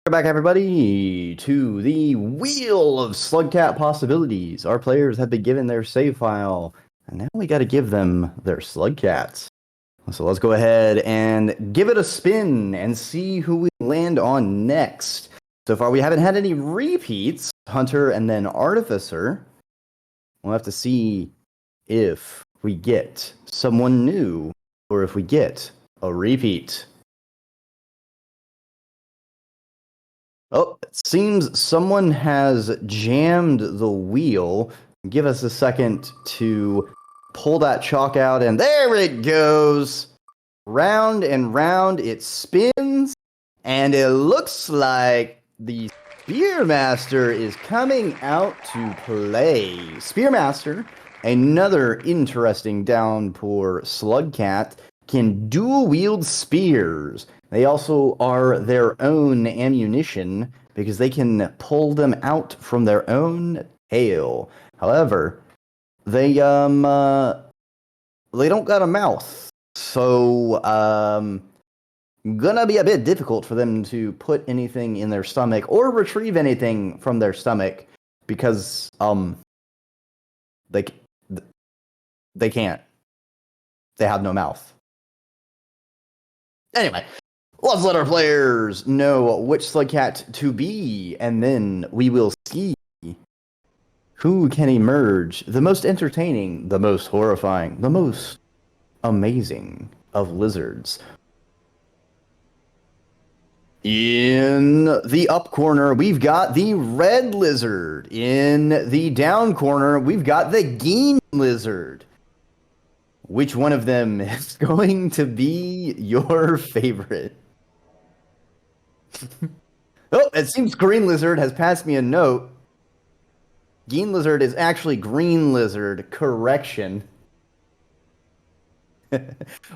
Welcome back, everybody, to the Wheel of Slugcat Possibilities. Our players have been given their save file, and now we got to give them their Slugcats. So let's go ahead and give it a spin and see who we land on next. So far, we haven't had any repeats, Hunter and then Artificer. We'll have to see if we get someone new or if we get a repeat. Oh, it seems someone has jammed the wheel. Give us a second to pull that chalk out, and there it goes. Round and round it spins, and it looks like the Spearmaster is coming out to play. Spearmaster, another interesting downpour Slugcat, can dual wield spears. They also are their own ammunition because they can pull them out from their own tail. However, they don't got a mouth, so gonna be a bit difficult for them to put anything in their stomach or retrieve anything from their stomach because they can't. They have no mouth. Anyway, let's let our players know which Slugcat to be, and then we will see who can emerge the most entertaining, the most horrifying, the most amazing of lizards. In the up corner, we've got the red lizard. In the down corner, we've got the green lizard. Which one of them is going to be your favorite? Oh, it seems Green Lizard has passed me a note. Green Lizard is actually Green Lizard. Correction.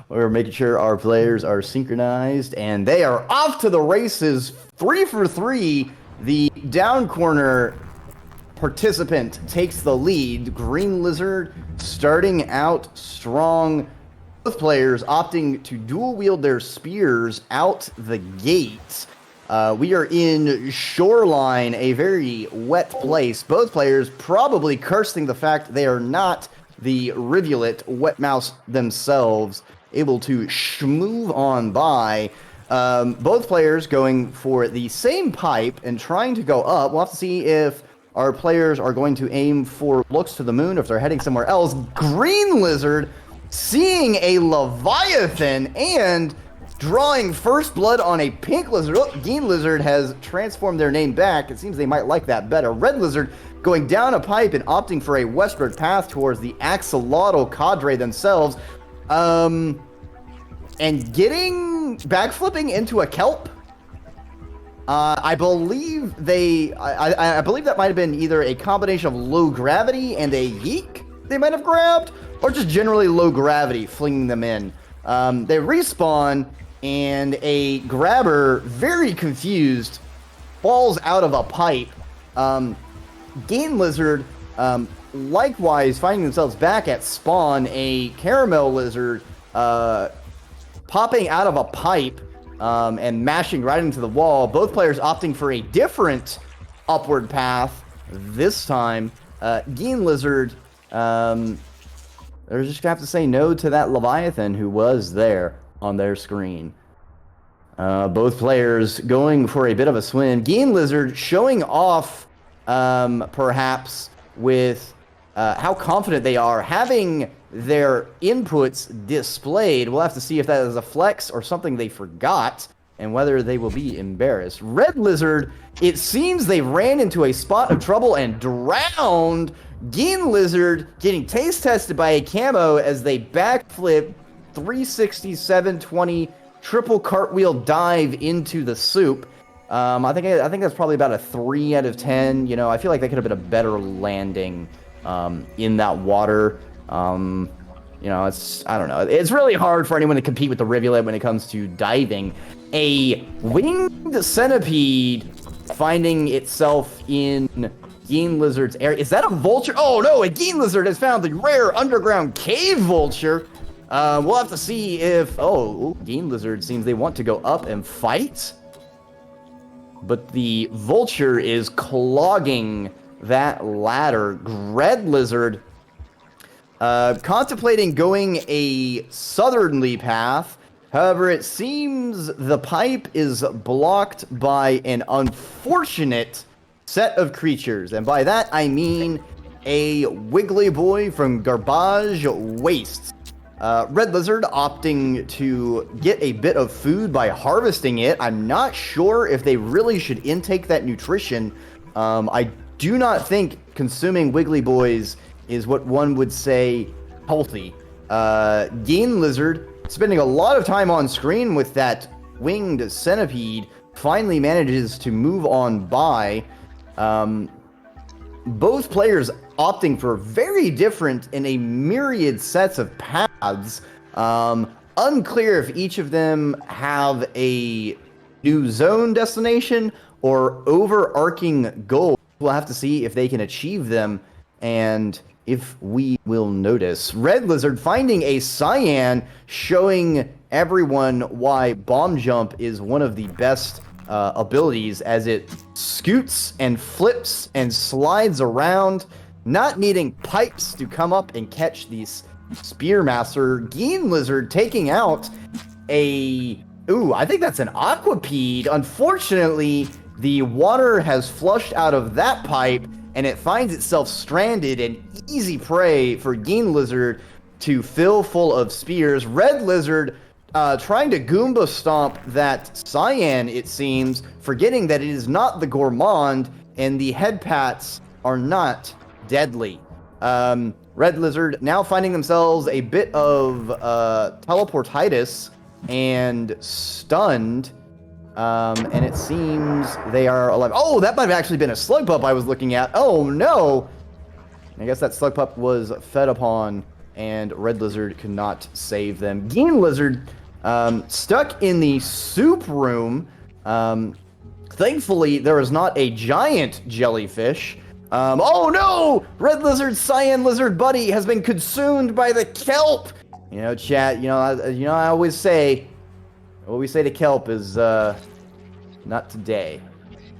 We're making sure our players are synchronized, and they are off to the races. 3 for 3. The down corner participant takes the lead. Green Lizard starting out strong. Both players opting to dual wield their spears out the gate. We are in Shoreline, a very wet place. Both players probably cursing the fact they are not the rivulet wet mouse themselves, able to schmoove on by. Both players going for the same pipe and trying to go up. We'll have to see if our players are going to aim for looks to the moon, or if they're heading somewhere else. Green Lizard seeing a Leviathan and drawing first blood on a pink lizard. Oh, Green Lizard has transformed their name back. It seems they might like that better. Red Lizard going down a pipe and opting for a westward path towards the axolotl cadre themselves. And getting backflipping into a kelp. I believe I believe that might have been either a combination of low gravity and a yeek they might have grabbed, or just generally low gravity flinging them in. They respawn, and a grabber, very confused, falls out of a pipe. Game Lizard, likewise finding themselves back at spawn. A caramel lizard popping out of a pipe and mashing right into the wall. Both players opting for a different upward path this time. Game Lizard, they're just gonna have to say no to that Leviathan who was there on their screen. Both players going for a bit of a swim. Game Lizard showing off, perhaps, with how confident they are, having their inputs displayed. We'll have to see if that is a flex or something they forgot, and whether they will be embarrassed. Red Lizard, it seems they ran into a spot of trouble and drowned. Game Lizard getting taste tested by a camo as they backflip 360, 720, triple cartwheel dive into the soup. I think that's probably about a 3 out of 10. You know, I feel like that could have been a better landing in that water. You know, I don't know. It's really hard for anyone to compete with the rivulet when it comes to diving. A winged centipede finding itself in Game Lizard's area. Is that a vulture? Oh no, a Game Lizard has found the rare underground cave vulture. We'll have to see if... Oh, Game Lizard seems they want to go up and fight. but the vulture is clogging that ladder. Red Lizard contemplating going a southerly path. However, it seems the pipe is blocked by an unfortunate set of creatures. And by that, I mean a wiggly boy from Garbage Wastes. Red Lizard opting to get a bit of food by harvesting it. I'm not sure if they really should intake that nutrition. I do not think consuming wiggly boys is what one would say healthy. Game Lizard, spending a lot of time on screen with that winged centipede, finally manages to move on by. Both players opting for very different and a myriad sets of paths. Unclear if each of them have a new zone destination or overarching goal. We'll have to see if they can achieve them and if we will notice. Red Lizard finding a cyan, showing everyone why Bomb Jump is one of the best abilities, as it scoots and flips and slides around, not needing pipes to come up and catch these Spearmaster. Game Lizard taking out a... Ooh, I think that's an Aquapede. Unfortunately, the water has flushed out of that pipe, and it finds itself stranded and easy prey for Game Lizard to fill full of spears. Red Lizard trying to Goomba stomp that cyan, it seems, forgetting that it is not the Gourmand, and the head pats are not deadly. Red Lizard now finding themselves a bit of teleportitis and stunned. And it seems they are alive. Oh, that might have actually been a slug pup I was looking at. Oh, no. I guess that slug pup was fed upon, and Red Lizard could not save them. Game Lizard stuck in the soup room. Thankfully, there is not a giant jellyfish. Oh, no! Red Lizard's cyan lizard buddy has been consumed by the kelp. You know, chat, I always say... What we say to kelp is, not today.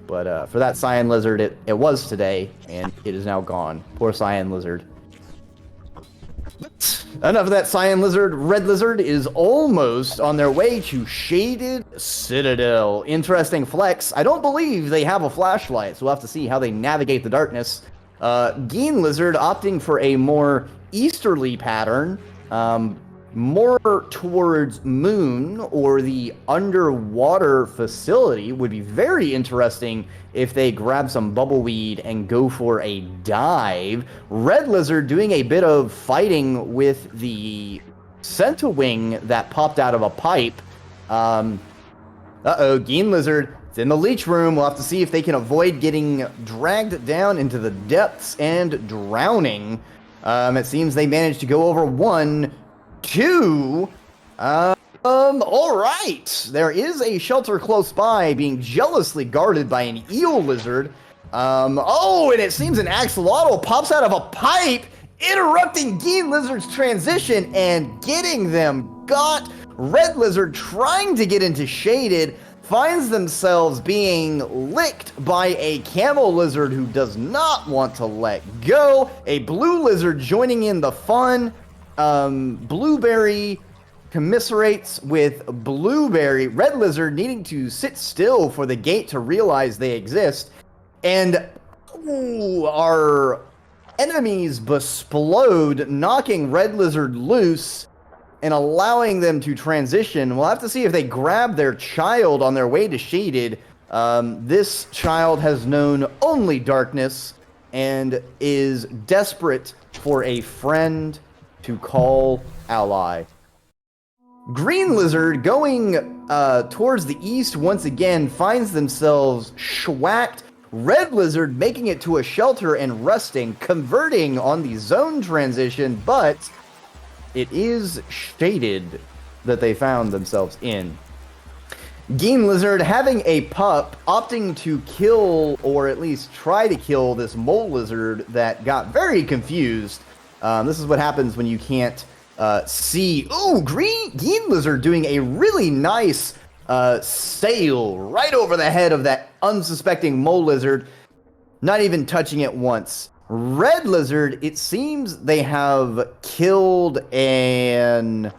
But for that cyan lizard, it was today, and it is now gone. Poor cyan lizard. Enough of that cyan lizard. Red Lizard is almost on their way to Shaded Citadel. Interesting flex. I don't believe they have a flashlight, so we'll have to see how they navigate the darkness. Game Lizard opting for a more easterly pattern. More towards Moon or the underwater facility. Would be very interesting if they grab some bubbleweed and go for a dive. Red Lizard doing a bit of fighting with the Centowing that popped out of a pipe. Uh-oh, Game Lizard, it's in the leech room. We'll have to see if they can avoid getting dragged down into the depths and drowning. It seems they managed to go over 1, 2. All right. There is a shelter close by being jealously guarded by an eel lizard. Oh, and it seems an axolotl pops out of a pipe, interrupting Game Lizard's transition and getting them got. Red Lizard trying to get into Shaded finds themselves being licked by a camel lizard who does not want to let go. A blue lizard joining in the fun. Blueberry commiserates with Blueberry. Red Lizard needing to sit still for the gate to realize they exist. And our enemies besplode, knocking Red Lizard loose and allowing them to transition. We'll have to see if they grab their child on their way to Shaded. This child has known only darkness and is desperate for a friend to call ally. Green Lizard going towards the east once again finds themselves schwacked. Red Lizard making it to a shelter and resting, converting on the zone transition, but it is Shaded that they found themselves in. Game Lizard having a pup, opting to kill, or at least try to kill, this mole lizard that got very confused. This is what happens when you can't see. Ooh, Game Lizard doing a really nice sail right over the head of that unsuspecting mole lizard, not even touching it once. Red lizard, it seems they have killed an...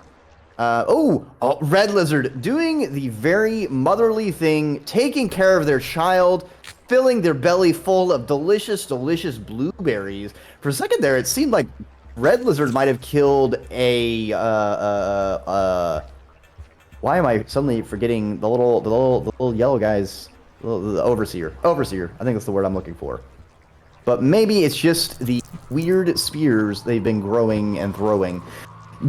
Red lizard doing the very motherly thing, taking care of their child, filling their belly full of delicious, delicious blueberries. For a second there, it seemed like red lizard might have killed a, why am I suddenly forgetting the little yellow guys, the overseer? Overseer, I think that's the word I'm looking for. But maybe it's just the weird spears they've been growing and throwing.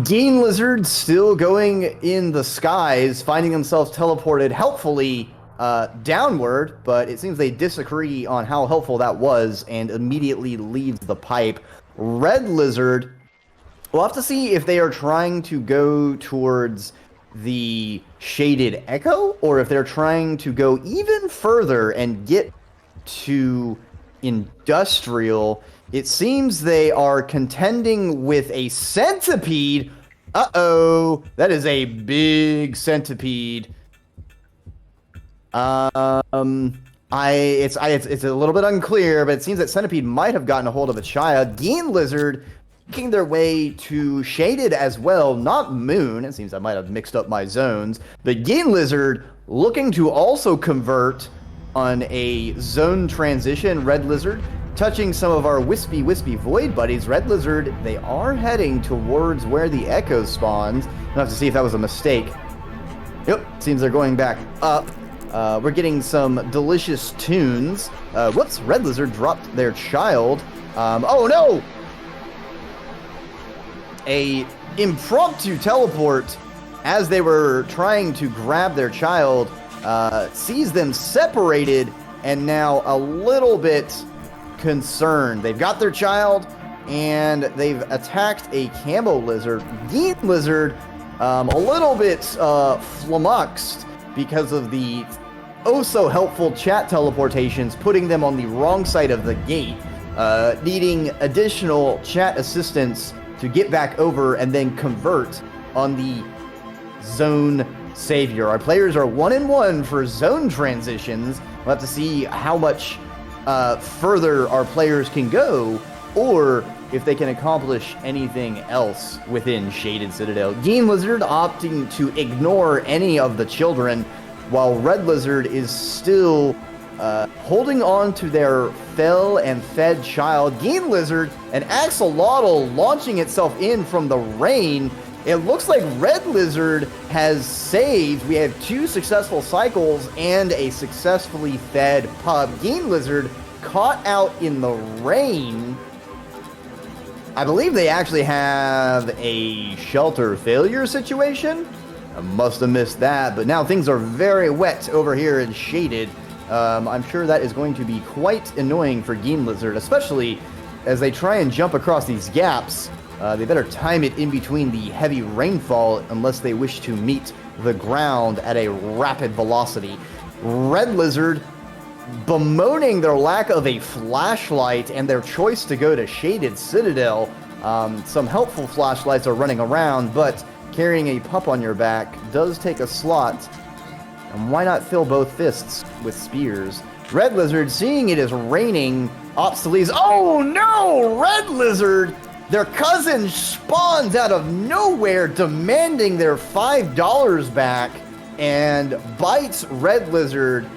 Game lizards still going in the skies, finding themselves teleported helpfully downward, but it seems they disagree on how helpful that was and immediately leaves the pipe. Red lizard, we'll have to see if they are trying to go towards the shaded echo or if they're trying to go even further and get to industrial. It seems they are contending with a centipede. Uh-oh, that is a big centipede. It's a little bit unclear, but it seems that centipede might have gotten a hold of a child. Game lizard making their way to shaded as well, not moon. It seems I might have mixed up my zones. The game lizard looking to also convert on a zone transition. Red lizard touching some of our wispy void buddies. Red lizard, they are heading towards where the echo spawns. I'll have to see if that was a mistake. Yep, seems they're going back up. We're getting some delicious tunes. Whoops, red lizard dropped their child. Oh no! A impromptu teleport as they were trying to grab their child sees them separated and now a little bit concerned. They've got their child and they've attacked a camo lizard. Geek lizard a little bit flummoxed because of the oh so helpful chat teleportations, putting them on the wrong side of the gate, needing additional chat assistance to get back over and then convert on the zone savior. Our players are 1-1 for zone transitions. We'll have to see how much further our players can go, or if they can accomplish anything else within Shaded Citadel. Game Lizard opting to ignore any of the children, while Red Lizard is still holding on to their fell and fed child. Game Lizard and Axolotl launching itself in from the rain. It looks like Red Lizard has saved. We have 2 successful cycles and a successfully fed pup. Game Lizard caught out in the rain. I believe they actually have a shelter failure situation. I must have missed that, but now things are very wet over here in Shaded. I'm sure that is going to be quite annoying for Game Lizard, especially as they try and jump across these gaps. They better time it in between the heavy rainfall unless they wish to meet the ground at a rapid velocity. Red Lizard bemoaning their lack of a flashlight and their choice to go to Shaded Citadel. Some helpful flashlights are running around, but carrying a pup on your back does take a slot. And why not fill both fists with spears? Red Lizard, seeing it is raining, obsoletes. Oh no! Red Lizard! Their cousin spawns out of nowhere demanding their $5 back and bites Red Lizard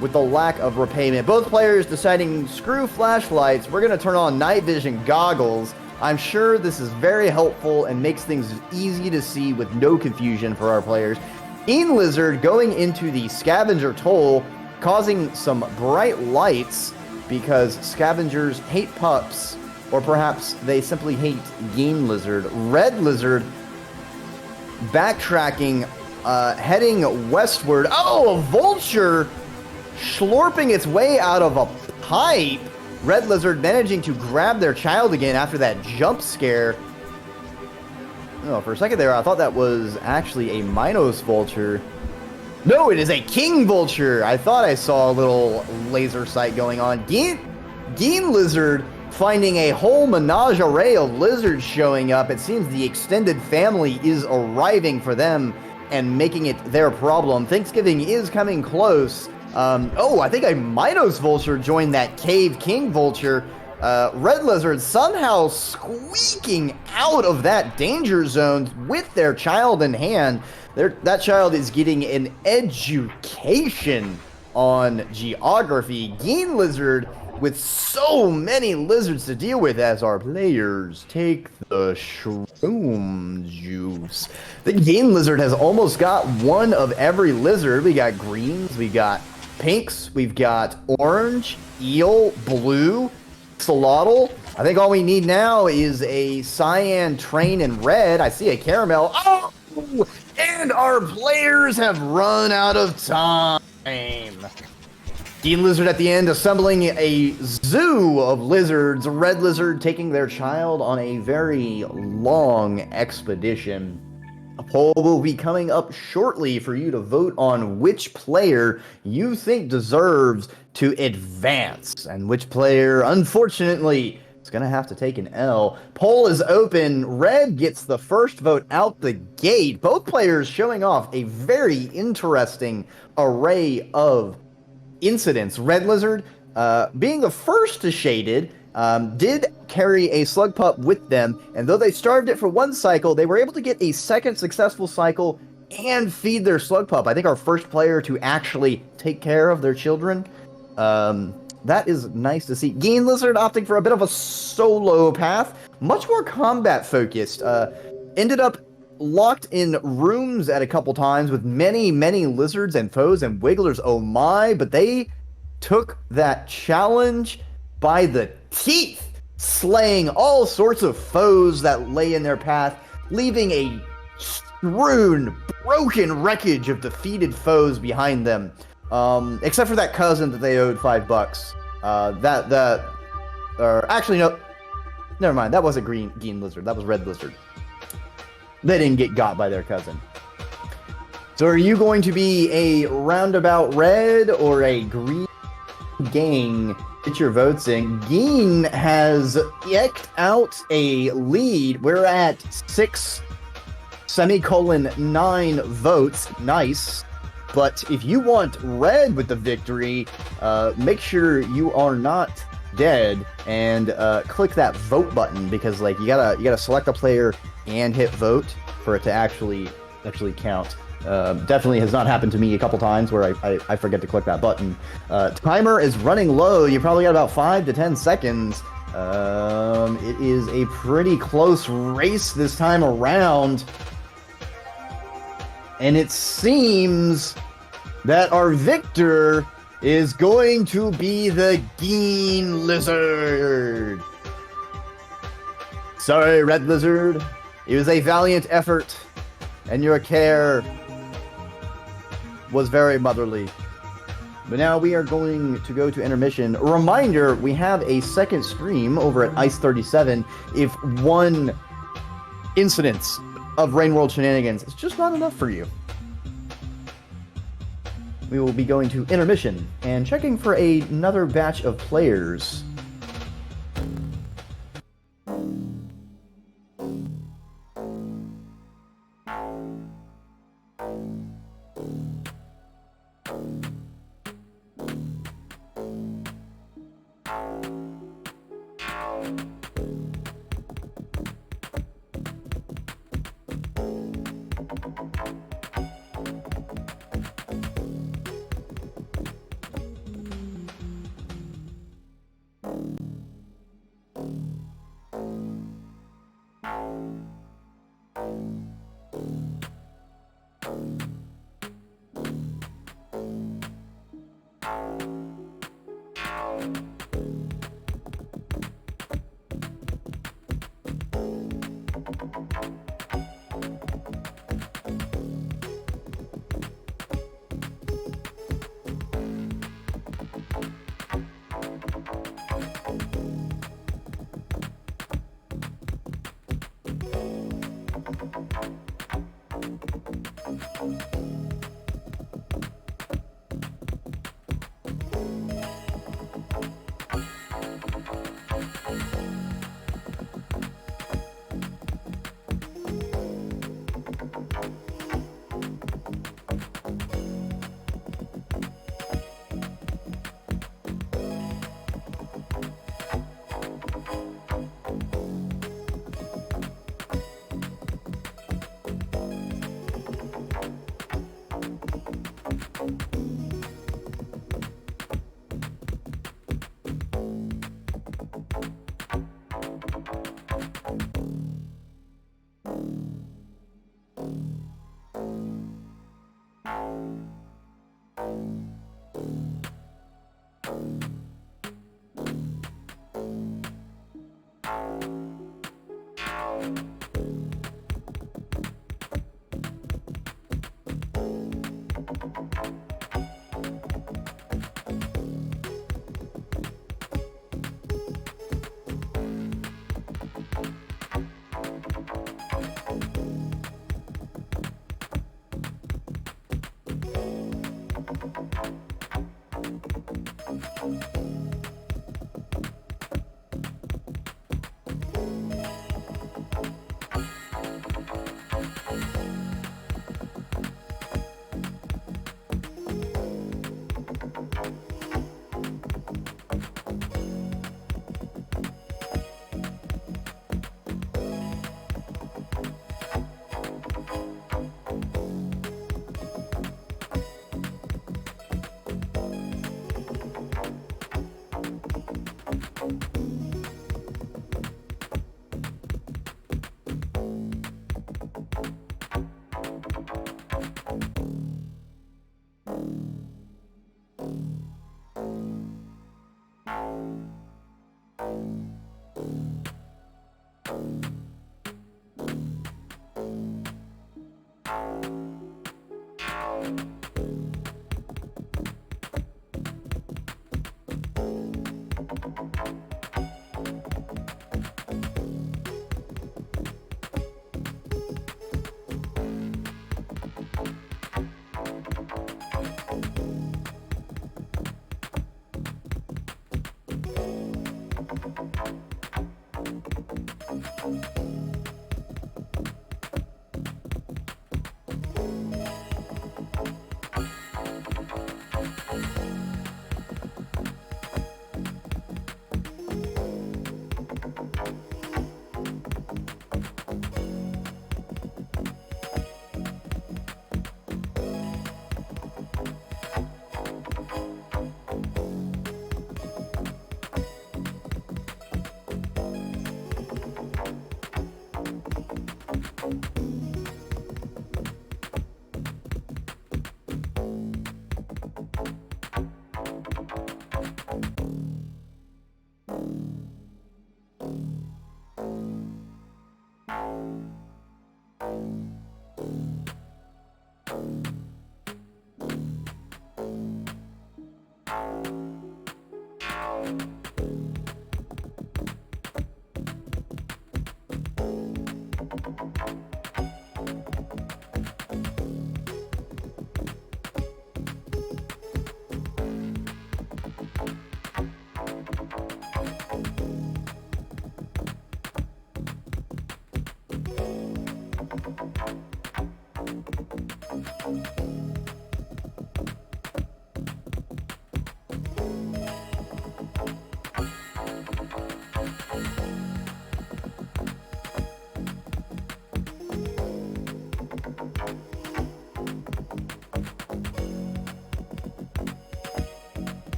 with the lack of repayment. Both players deciding, screw flashlights, we're going to turn on night vision goggles. I'm sure this is very helpful and makes things easy to see with no confusion for our players. Game Lizard going into the scavenger toll, causing some bright lights because scavengers hate pups. Or perhaps they simply hate Game Lizard. Red Lizard backtracking, heading westward. Oh, a vulture slurping its way out of a pipe. Red Lizard managing to grab their child again after that jump scare. Oh, for a second there, I thought that was actually a Minos vulture. No, it is a king vulture. I thought I saw a little laser sight going on. Game Lizard finding a whole menagerie of lizards showing up. It seems the extended family is arriving for them and making it their problem. Thanksgiving is coming close. Oh, I think a Minos Vulture joined that Cave King Vulture. Red Lizard somehow squeaking out of that danger zone with their child in hand. That child is getting an education on geography. Geen Lizard with so many lizards to deal with as our players take the shroom juice. The Geen Lizard has almost got one of every lizard. We got greens, we got pinks, we've got orange, eel, blue, axolotl. I think all we need now is a cyan, train, and red. I see a caramel. Oh! And our players have run out of time. Geen Lizard at the end assembling a zoo of lizards. Red Lizard taking their child on a very long expedition. A poll will be coming up shortly for you to vote on which player you think deserves to advance and which player, unfortunately, is going to have to take an L. Poll is open. Red gets the first vote out the gate. Both players showing off a very interesting array of incidents. Red Lizard, being the first to Shaded, did carry a slug pup with them, and though they starved it for one cycle, they were able to get a second successful cycle and feed their slug pup. I think our first player to actually take care of their children. That is nice to see. Geen Lizard opting for a bit of a solo path, much more combat focused. Ended up locked in rooms at a couple times with many lizards and foes and wigglers. Oh my, but they took that challenge by the teeth, slaying all sorts of foes that lay in their path, leaving a strewn, broken wreckage of defeated foes behind them. Except for that cousin that they owed $5. Actually, no, never mind. That wasn't Geen Lizard. That was Red Lizard. They didn't get got by their cousin. So are you going to be a roundabout red or a green gang? Get your votes in. Geen has eked out a lead. We're at 6:9 votes. Nice. But if you want red with the victory, make sure you are not dead and click that vote button, because like you gotta select a player and hit vote for it to actually count. Definitely has not happened to me a couple times where I forget to click that button. Timer is running low. You probably got about 5 to 10 seconds. It is a pretty close race this time around. And it seems that our victor is going to be the Geen Lizard. Sorry, Red Lizard. It was a valiant effort, and your care was very motherly. But now we are going to go to intermission. A reminder, we have a second stream over at Ice37. If one incidence of Rain World shenanigans is just not enough for you, we will be going to intermission and checking for another batch of players.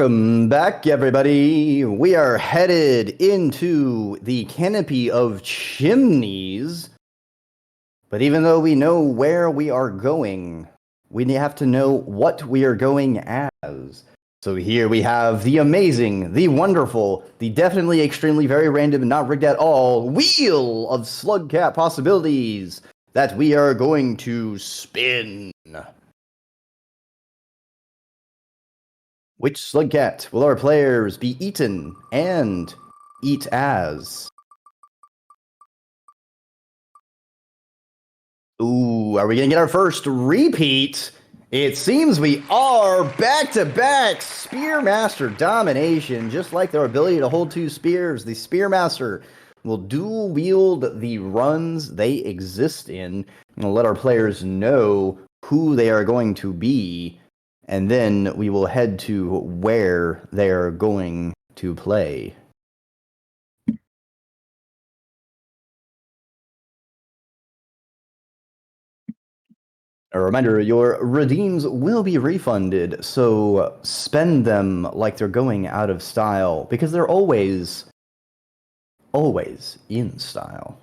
Welcome back, everybody. We are headed into the Canopy of Chimneys. But even though we know where we are going, we have to know what we are going as. So here we have the amazing, the wonderful, the definitely extremely very random and not rigged at all wheel of Slugcat possibilities that we are going to spin. Which Slugcat will our players be eaten and eat as? Ooh, are we going to get our first repeat? It seems we are back-to-back Spearmaster domination, just like their ability to hold two spears. The Spearmaster We'll dual wield the runs they exist in, and let our players know who they are going to be, and then we will head to where they are going to play. A reminder, your redeems will be refunded, so spend them like they're going out of style, because they're always in style.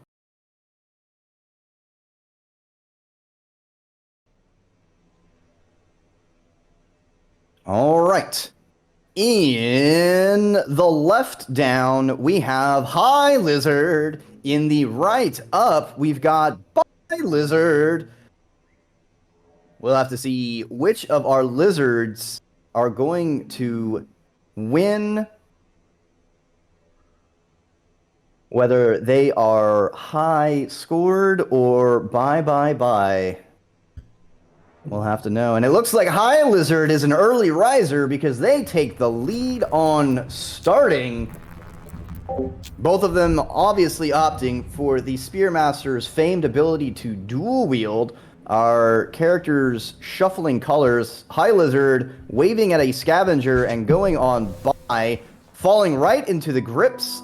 All right. In the left down, we have High Lizard. In the right up, we've got Bye Lizard. We'll have to see which of our lizards are going to win, whether they are high scored or bye. We'll have to know. And it looks like High Lizard is an early riser because they take the lead on starting. Both of them obviously opting for the Spearmaster's famed ability to dual wield. Our characters shuffling colors. High Lizard waving at a scavenger and going on by, falling right into the grips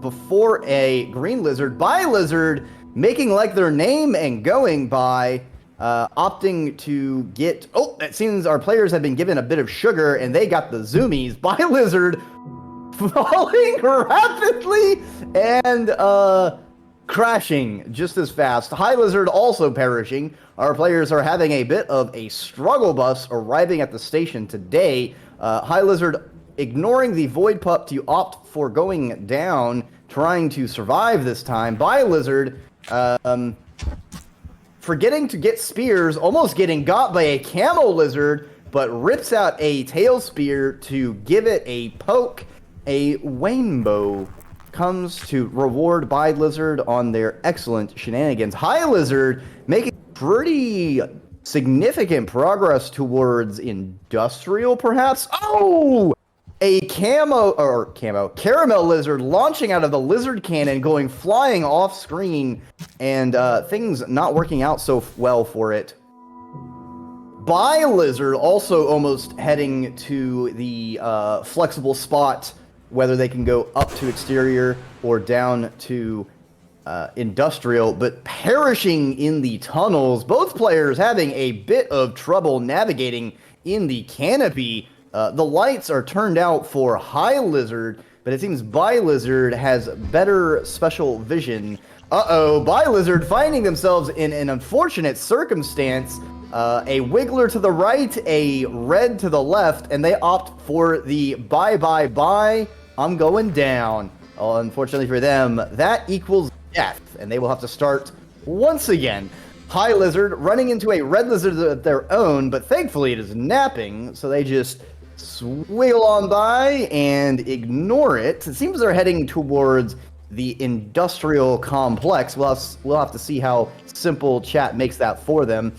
before a green lizard. Bye Lizard making like their name and going by, opting to get... Oh, it seems our players have been given a bit of sugar and they got the zoomies. Bye Lizard falling rapidly and crashing just as fast. High Lizard also perishing. Our players are having a bit of a struggle bus arriving at the station today. High Lizard ignoring the Void Pup to opt for going down, trying to survive this time. Bye Lizard forgetting to get spears, almost getting got by a Camo Lizard, but rips out a tail spear to give it a poke. A Rainbow comes to reward Bye Lizard on their excellent shenanigans. High Lizard making pretty significant progress towards industrial, perhaps. Oh! A Caramel Lizard launching out of the Lizard Cannon, going flying off screen, and things not working out so well for it. Bye Lizard also almost heading to the flexible spot, whether they can go up to exterior or down to industrial, but perishing in the tunnels. Both players having a bit of trouble navigating in the canopy. The lights are turned out for High Lizard, but it seems Bye Lizard has better special vision. Bye Lizard finding themselves in an unfortunate circumstance. A wiggler to the right, a red to the left, and they opt for the bye. I'm going down. Unfortunately for them, that equals death, and they will have to start once again. High Lizard running into a red lizard of their own, but thankfully it is napping, so they just swiggle on by and ignore it. It seems they're heading towards the industrial complex. We'll have to see how simple chat makes that for them.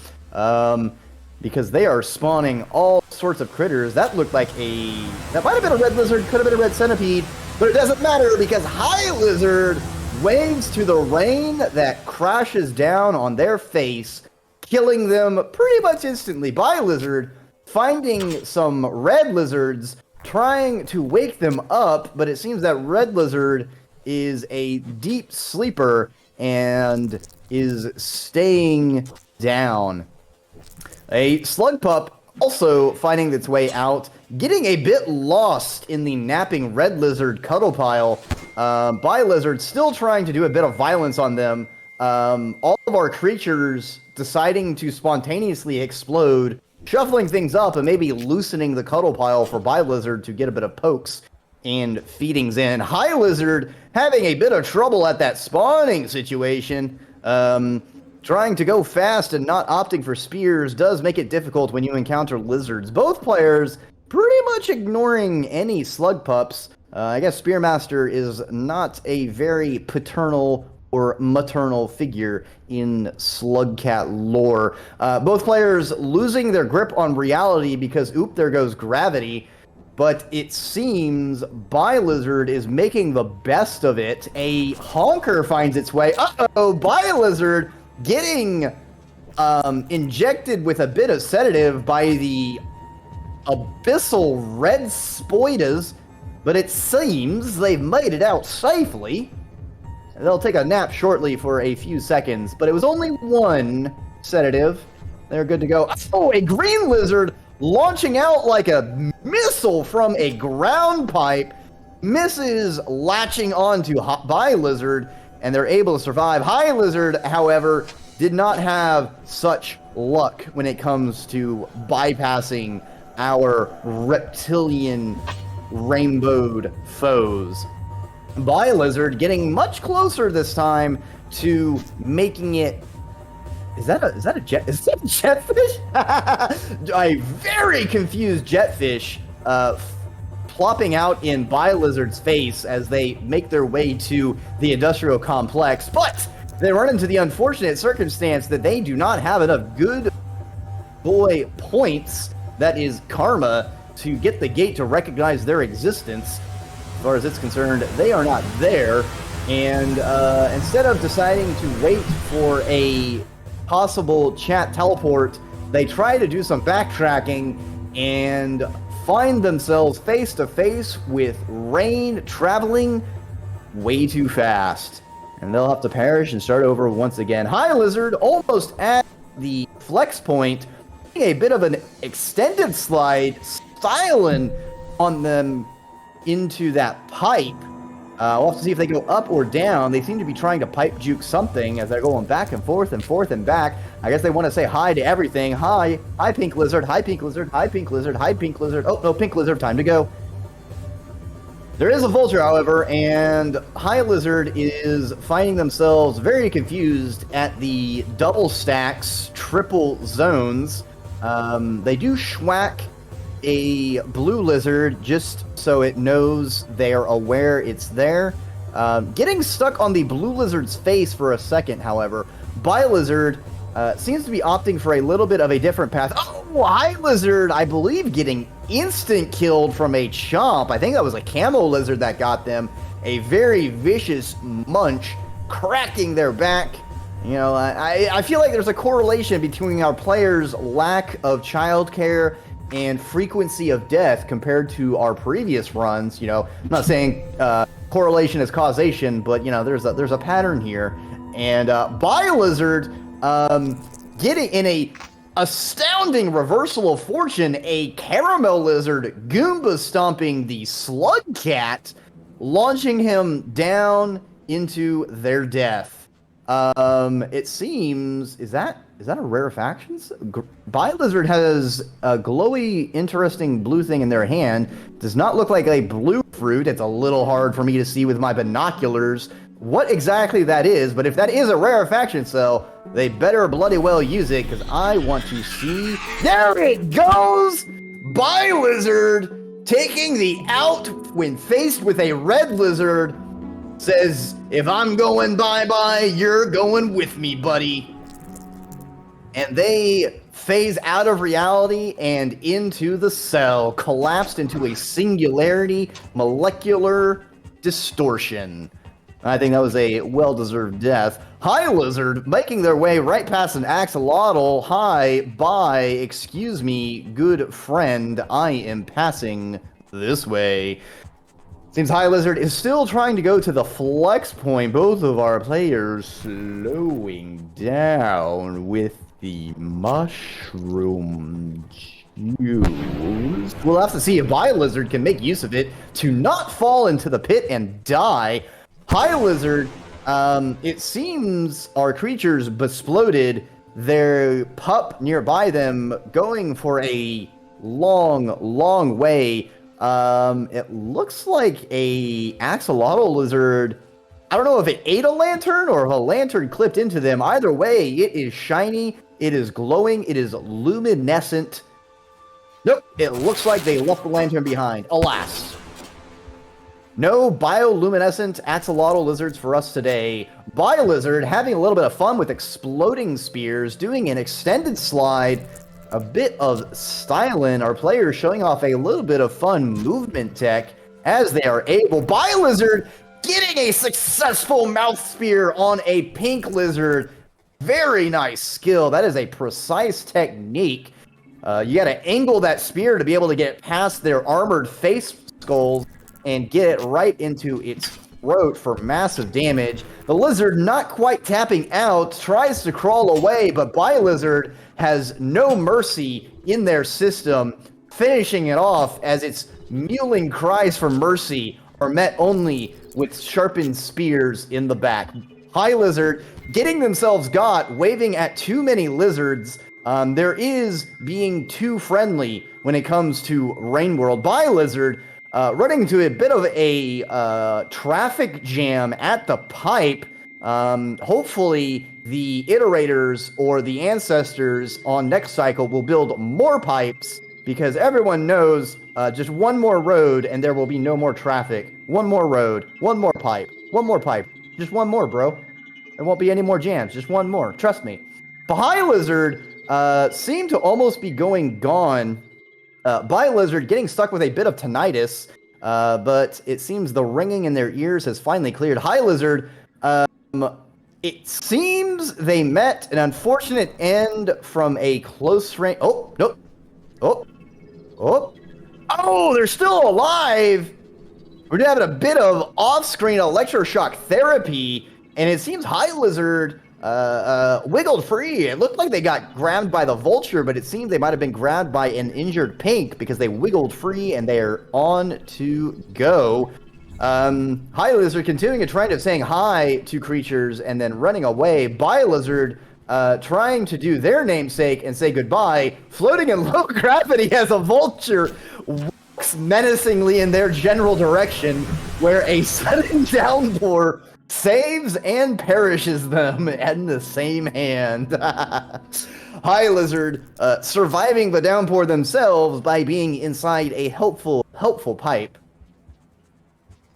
Because they are spawning all sorts of critters. That looked like that might have been a red lizard, could have been a red centipede, but it doesn't matter because High Lizard waves to the rain that crashes down on their face, killing them pretty much instantly. Bye Lizard finding some red lizards, trying to wake them up, but it seems that red lizard is a deep sleeper and is staying down. A slug pup also finding its way out, getting a bit lost in the napping red lizard cuddle pile. Bye Lizard still trying to do a bit of violence on them. All of our creatures deciding to spontaneously explode, shuffling things up and maybe loosening the cuddle pile for Bye Lizard to get a bit of pokes and feedings in. High Lizard having a bit of trouble at that spawning situation. Trying to go fast and not opting for spears does make it difficult when you encounter lizards. Both players pretty much ignoring any slug pups. I guess Spearmaster is not a very paternal or maternal figure in Slugcat lore. Both players losing their grip on reality because, oop, there goes gravity. but it seems Bylizard is making the best of it. A honker finds its way. Uh-oh, Bylizard getting injected with a bit of sedative by the abyssal red spoitas, but it seems they've made it out safely. They'll take a nap shortly for a few seconds, but it was only one sedative. They're good to go. Oh, a green lizard launching out like a missile from a ground pipe, misses latching onto Bylizard, and they're able to survive. High Lizard, however, did not have such luck when it comes to bypassing our reptilian rainbowed foes. Bylizard getting much closer this time to making it. Is that a jetfish? A very confused jetfish plopping out in Bylizard's face as they make their way to the industrial complex, but they run into the unfortunate circumstance that they do not have enough good boy points, that is karma, to get the gate to recognize their existence. As far as it's concerned, they are not there, and instead of deciding to wait for a possible chat teleport, they try to do some backtracking and find themselves face to face with rain traveling way too fast. And they'll have to perish and start over once again. High Lizard almost at the flex point, a bit of an extended slide, styling on them into that pipe. We'll have to see if they go up or down. They seem to be trying to pipe juke something as they're going back and forth and back. I guess they want to say hi to everything. Hi pink lizard, hi pink lizard, hi pink lizard, hi pink lizard. Oh, no, pink lizard, time to go. There is a vulture, however, and High Lizard is finding themselves very confused at the double stacks, triple zones. They do schwack a blue lizard just so it knows they are aware it's there. Getting stuck on the blue lizard's face for a second, however, Bylizard seems to be opting for a little bit of a different path. Oh, High Lizard, I believe, getting instant killed from a chomp. I think that was a camo lizard that got them. A very vicious munch, cracking their back. You know, I feel like there's a correlation between our players' lack of childcare and frequency of death compared to our previous runs. You know, I'm not saying correlation is causation, but you know, there's a pattern here. And Bylizard getting in a astounding reversal of fortune, a caramel lizard Goomba stomping the slug cat, launching him down into their death. It seems, is that a rarefaction? Bylizard has a glowy, interesting blue thing in their hand. Does not look like a blue fruit. It's a little hard for me to see with my binoculars what exactly that is, but if that is a rarefaction cell, they better bloody well use it, because I want to see. There it goes! Bylizard taking the out when faced with a red lizard, says, if I'm going bye-bye, you're going with me, buddy. And they phase out of reality and into the cell, collapsed into a singularity molecular distortion. I think that was a well-deserved death. High Lizard making their way right past an axolotl. Hi, bye, excuse me, good friend, I am passing this way. Seems High Lizard is still trying to go to the flex point. Both of our players slowing down with the mushroom juice. We'll have to see if Bylizard can make use of it to not fall into the pit and die. High Lizard, it seems our creatures besploded their pup nearby them, going for a long way. It looks like a axolotl lizard. I don't know if it ate a lantern or if a lantern clipped into them. Either way, it is shiny, it is glowing, it is luminescent. Nope, it looks like they left the lantern behind. Alas. No bioluminescent axolotl lizards for us today. Bylizard having a little bit of fun with exploding spears, doing an extended slide a bit of styling. Our players showing off a little bit of fun movement tech as they are able. Lizard getting a successful mouth spear on a pink lizard. Very nice skill. That is a precise technique. You got to angle that spear to be able to get past their armored face skulls and get it right into its throat for massive damage. The lizard not quite tapping out, tries to crawl away, but Lizard has no mercy in their system, finishing it off as its mewling cries for mercy are met only with sharpened spears in the back. Lizard getting themselves got, waving at too many lizards. There is being too friendly when it comes to Rain World. Lizard running into a bit of a traffic jam at the pipe. Hopefully the iterators or the ancestors on next cycle will build more pipes, because everyone knows just one more road and there will be no more traffic. One more road, one more pipe, just one more, bro. There won't be any more jams, just one more, trust me. Lizard seem to almost be going gone. Lizard getting stuck with a bit of tinnitus, but it seems the ringing in their ears has finally cleared. Lizard, it seems they met an unfortunate end from a close range. Oh, nope. Oh, they're still alive. We're having a bit of off-screen electroshock therapy, and it seems Lizard wiggled free. It looked like they got grabbed by the vulture, but it seems they might have been grabbed by an injured pink, because they wiggled free and they're on to go. Lizard continuing a trend of saying hi to creatures and then running away. Lizard trying to do their namesake and say goodbye, floating in low gravity as a vulture walks menacingly in their general direction, where a sudden downpour saves and perishes them in the same hand. Lizard surviving the downpour themselves by being inside a helpful pipe.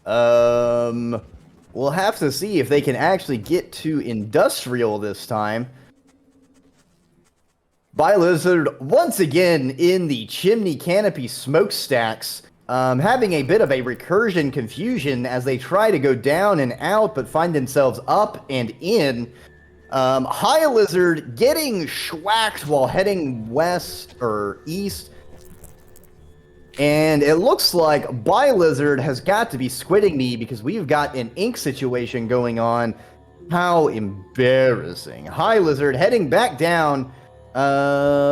We'll have to see if they can actually get to industrial this time. Lizard once again in the chimney canopy smokestacks, having a bit of a recursion confusion as they try to go down and out, but find themselves up and in. Lizard getting schwacked while heading west or east. And it looks like Lizard has got to be squidding me, because we've got an ink situation going on. How embarrassing. Lizard heading back down. I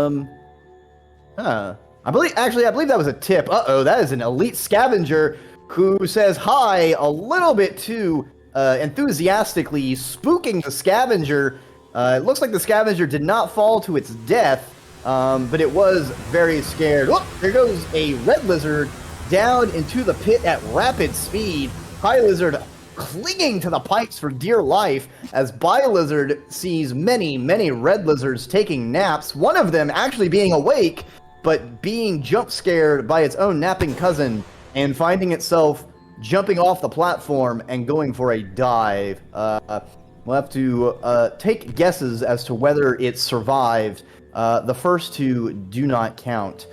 believe that was a tip. That is an elite scavenger who says hi a little bit too enthusiastically, spooking the scavenger. It looks like the scavenger did not fall to its death, but it was very scared. Oh, there goes a red lizard down into the pit at rapid speed. Lizard clinging to the pipes for dear life as Lizard sees many red lizards taking naps, one of them actually being awake, but being jump scared by its own napping cousin and finding itself jumping off the platform and going for a dive. We'll have to take guesses as to whether it survived. The first two do not count.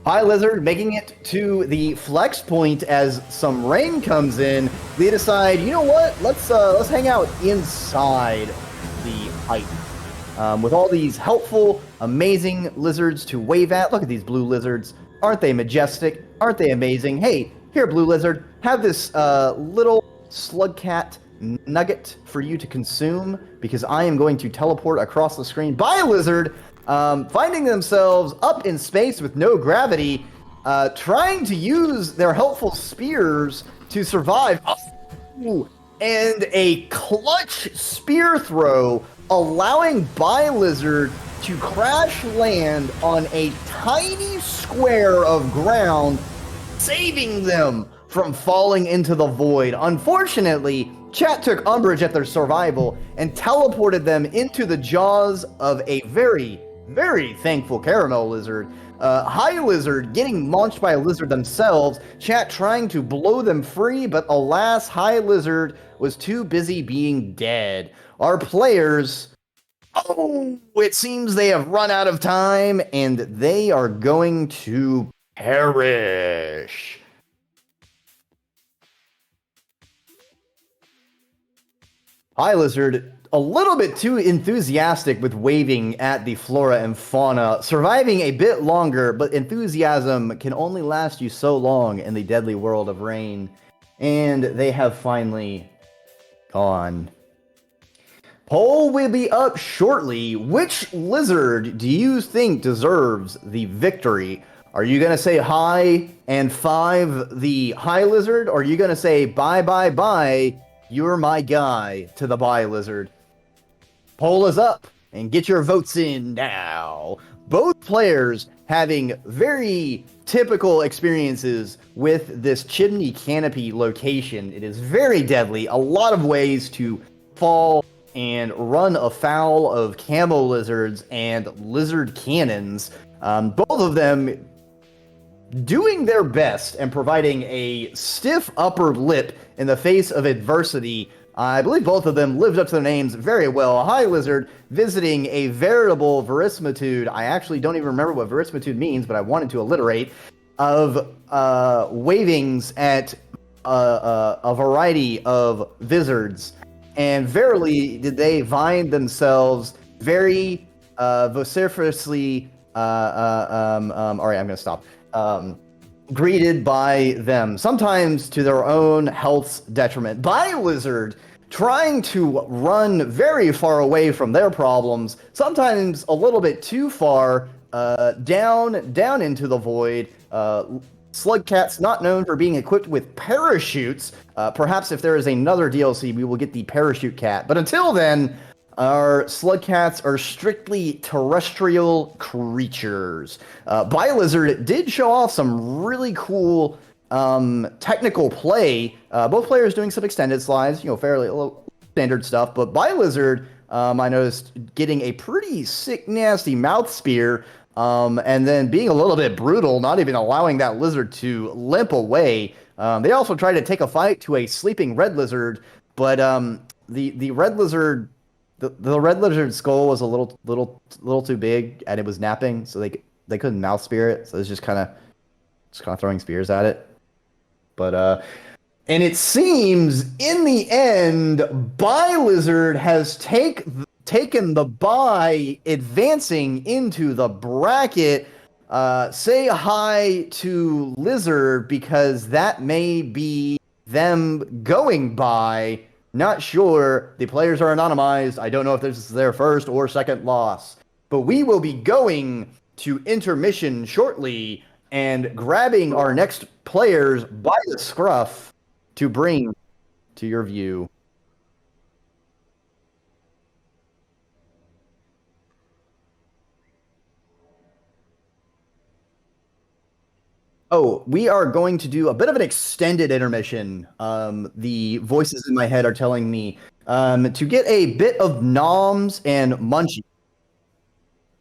Lizard making it to the flex point as some rain comes in. They decide, you know what? Let's hang out inside the pipe with all these helpful, amazing lizards to wave at. Look at these blue lizards. Aren't they majestic? Aren't they amazing? Hey, here, blue lizard, have this little slug cat nugget for you to consume, because I am going to teleport across the screen. Lizard finding themselves up in space with no gravity, trying to use their helpful spears to survive. Oh, and a clutch spear throw, allowing Lizard to crash land on a tiny square of ground, saving them from falling into the void. Unfortunately, chat took umbrage at their survival and teleported them into the jaws of a very thankful caramel lizard. Lizard getting launched by a lizard themselves, chat trying to blow them free, but alas, Lizard was too busy being dead. Our players Oh, it seems they have run out of time and they are going to perish. Hi, Lizard. A little bit too enthusiastic with waving at the flora and fauna, surviving a bit longer, but enthusiasm can only last you so long in the deadly world of rain. And they have finally gone. Poll will be up shortly. Which lizard do you think deserves the victory? Are you going to say hi and 5 the hi lizard? Or are you going to say bye, bye, bye, you're my guy to the bye lizard? Poll is up and get your votes in now. Both players having very typical experiences with this chimney canopy location. It is very deadly. A lot of ways to fall and run afoul of camo lizards and lizard cannons. Both of them doing their best and providing a stiff upper lip in the face of adversity. I believe both of them lived up to their names very well. Hi, Lizard, visiting a veritable verismitude. I actually don't even remember what verismitude means, but I wanted to alliterate, of wavings at a variety of vizards. And verily did they find themselves very vociferously, all right, I'm going to stop. Greeted by them, sometimes to their own health's detriment, by Lizard trying to run very far away from their problems, sometimes a little bit too far, down into the void. Slugcat's not known for being equipped with parachutes. Perhaps if there is another DLC, we will get the parachute cat. But until then, our Slugcats are strictly terrestrial creatures. Lizard did show off some really cool technical play. Both players doing some extended slides, fairly standard stuff. But Lizard, I noticed getting a pretty sick, nasty mouth spear. And then being a little bit brutal, not even allowing that lizard to limp away. They also tried to take a fight to a sleeping red lizard, but the red lizard, the red lizard skull was a little too big, and it was napping, so they couldn't mouth spear it. So it was just kind of throwing spears at it. But and it seems in the end, Lizard has taken the bye, advancing into the bracket. Say hi to Lizard, because that may be them going by. Not sure. The players are anonymized. I don't know if this is their first or second loss. But we will be going to intermission shortly and grabbing our next players by the scruff to bring to your view. Oh, we are going to do a bit of an extended intermission. The voices in my head are telling me to get a bit of noms and munchies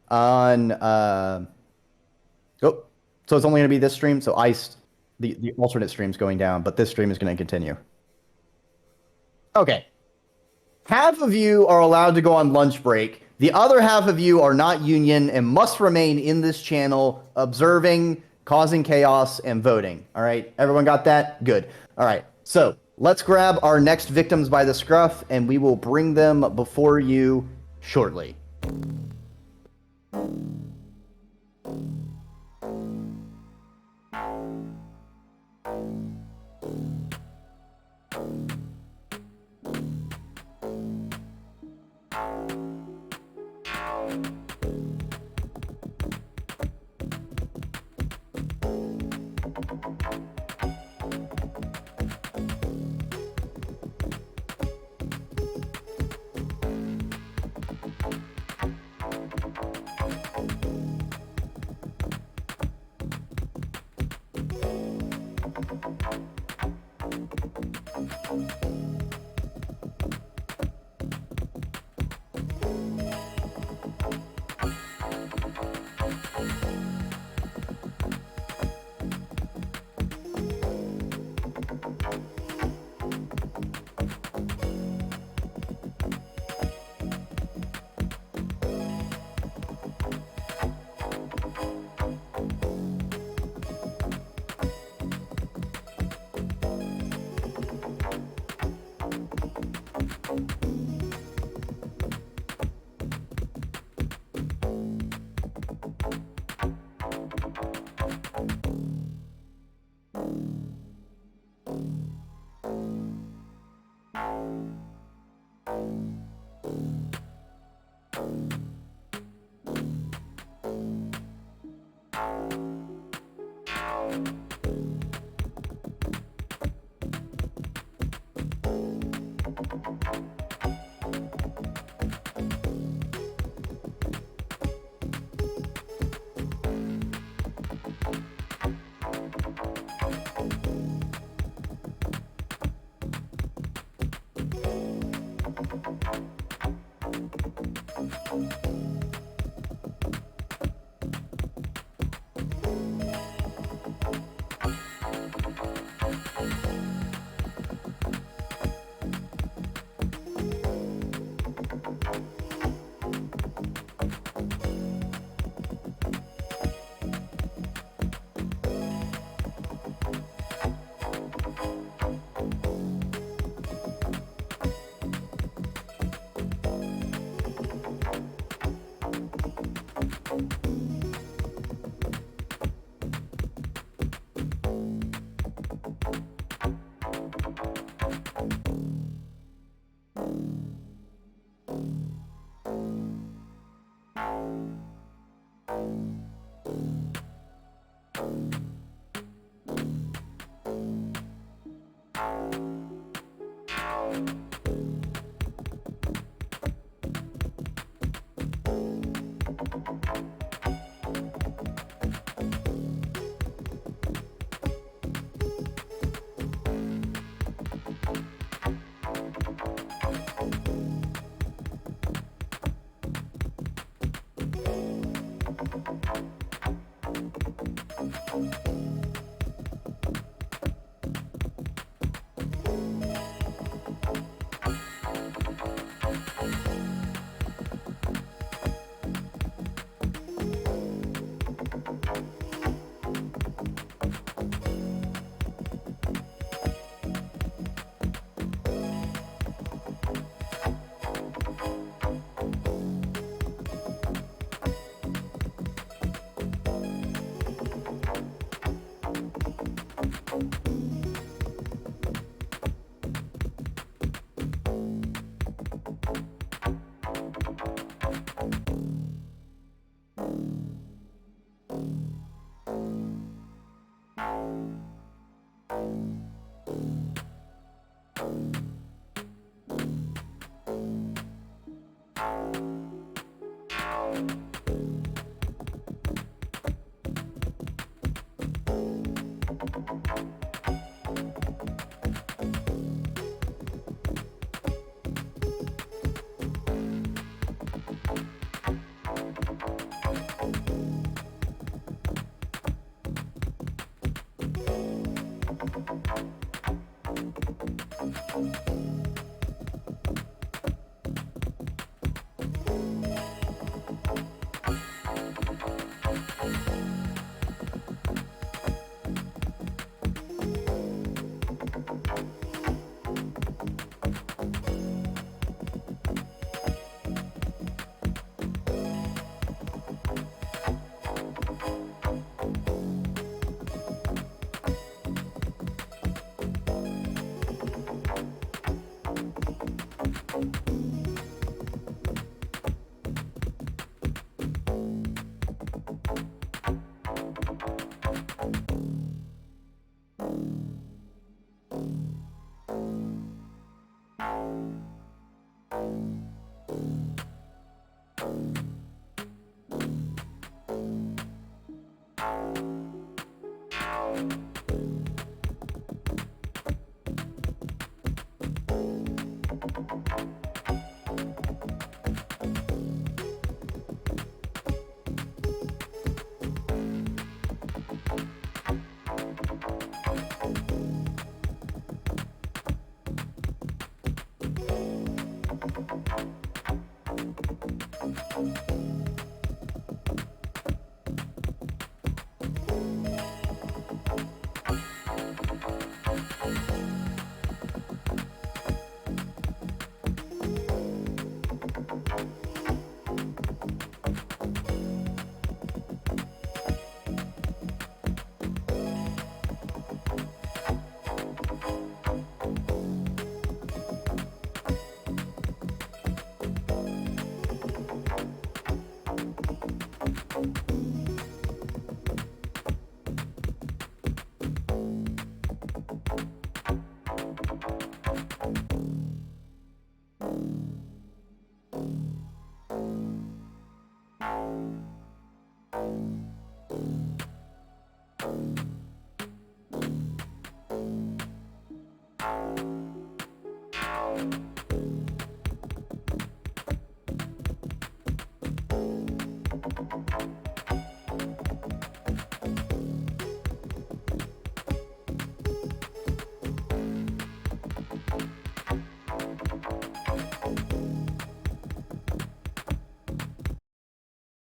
on. Oh, so it's only going to be this stream. So the alternate stream's going down, but this stream is going to continue. Okay. Half of you are allowed to go on lunch break. The other half of you are not union and must remain in this channel, observing, causing chaos, and voting. All right, everyone got that? Good. All right, so let's grab our next victims by the scruff, and we will bring them before you shortly.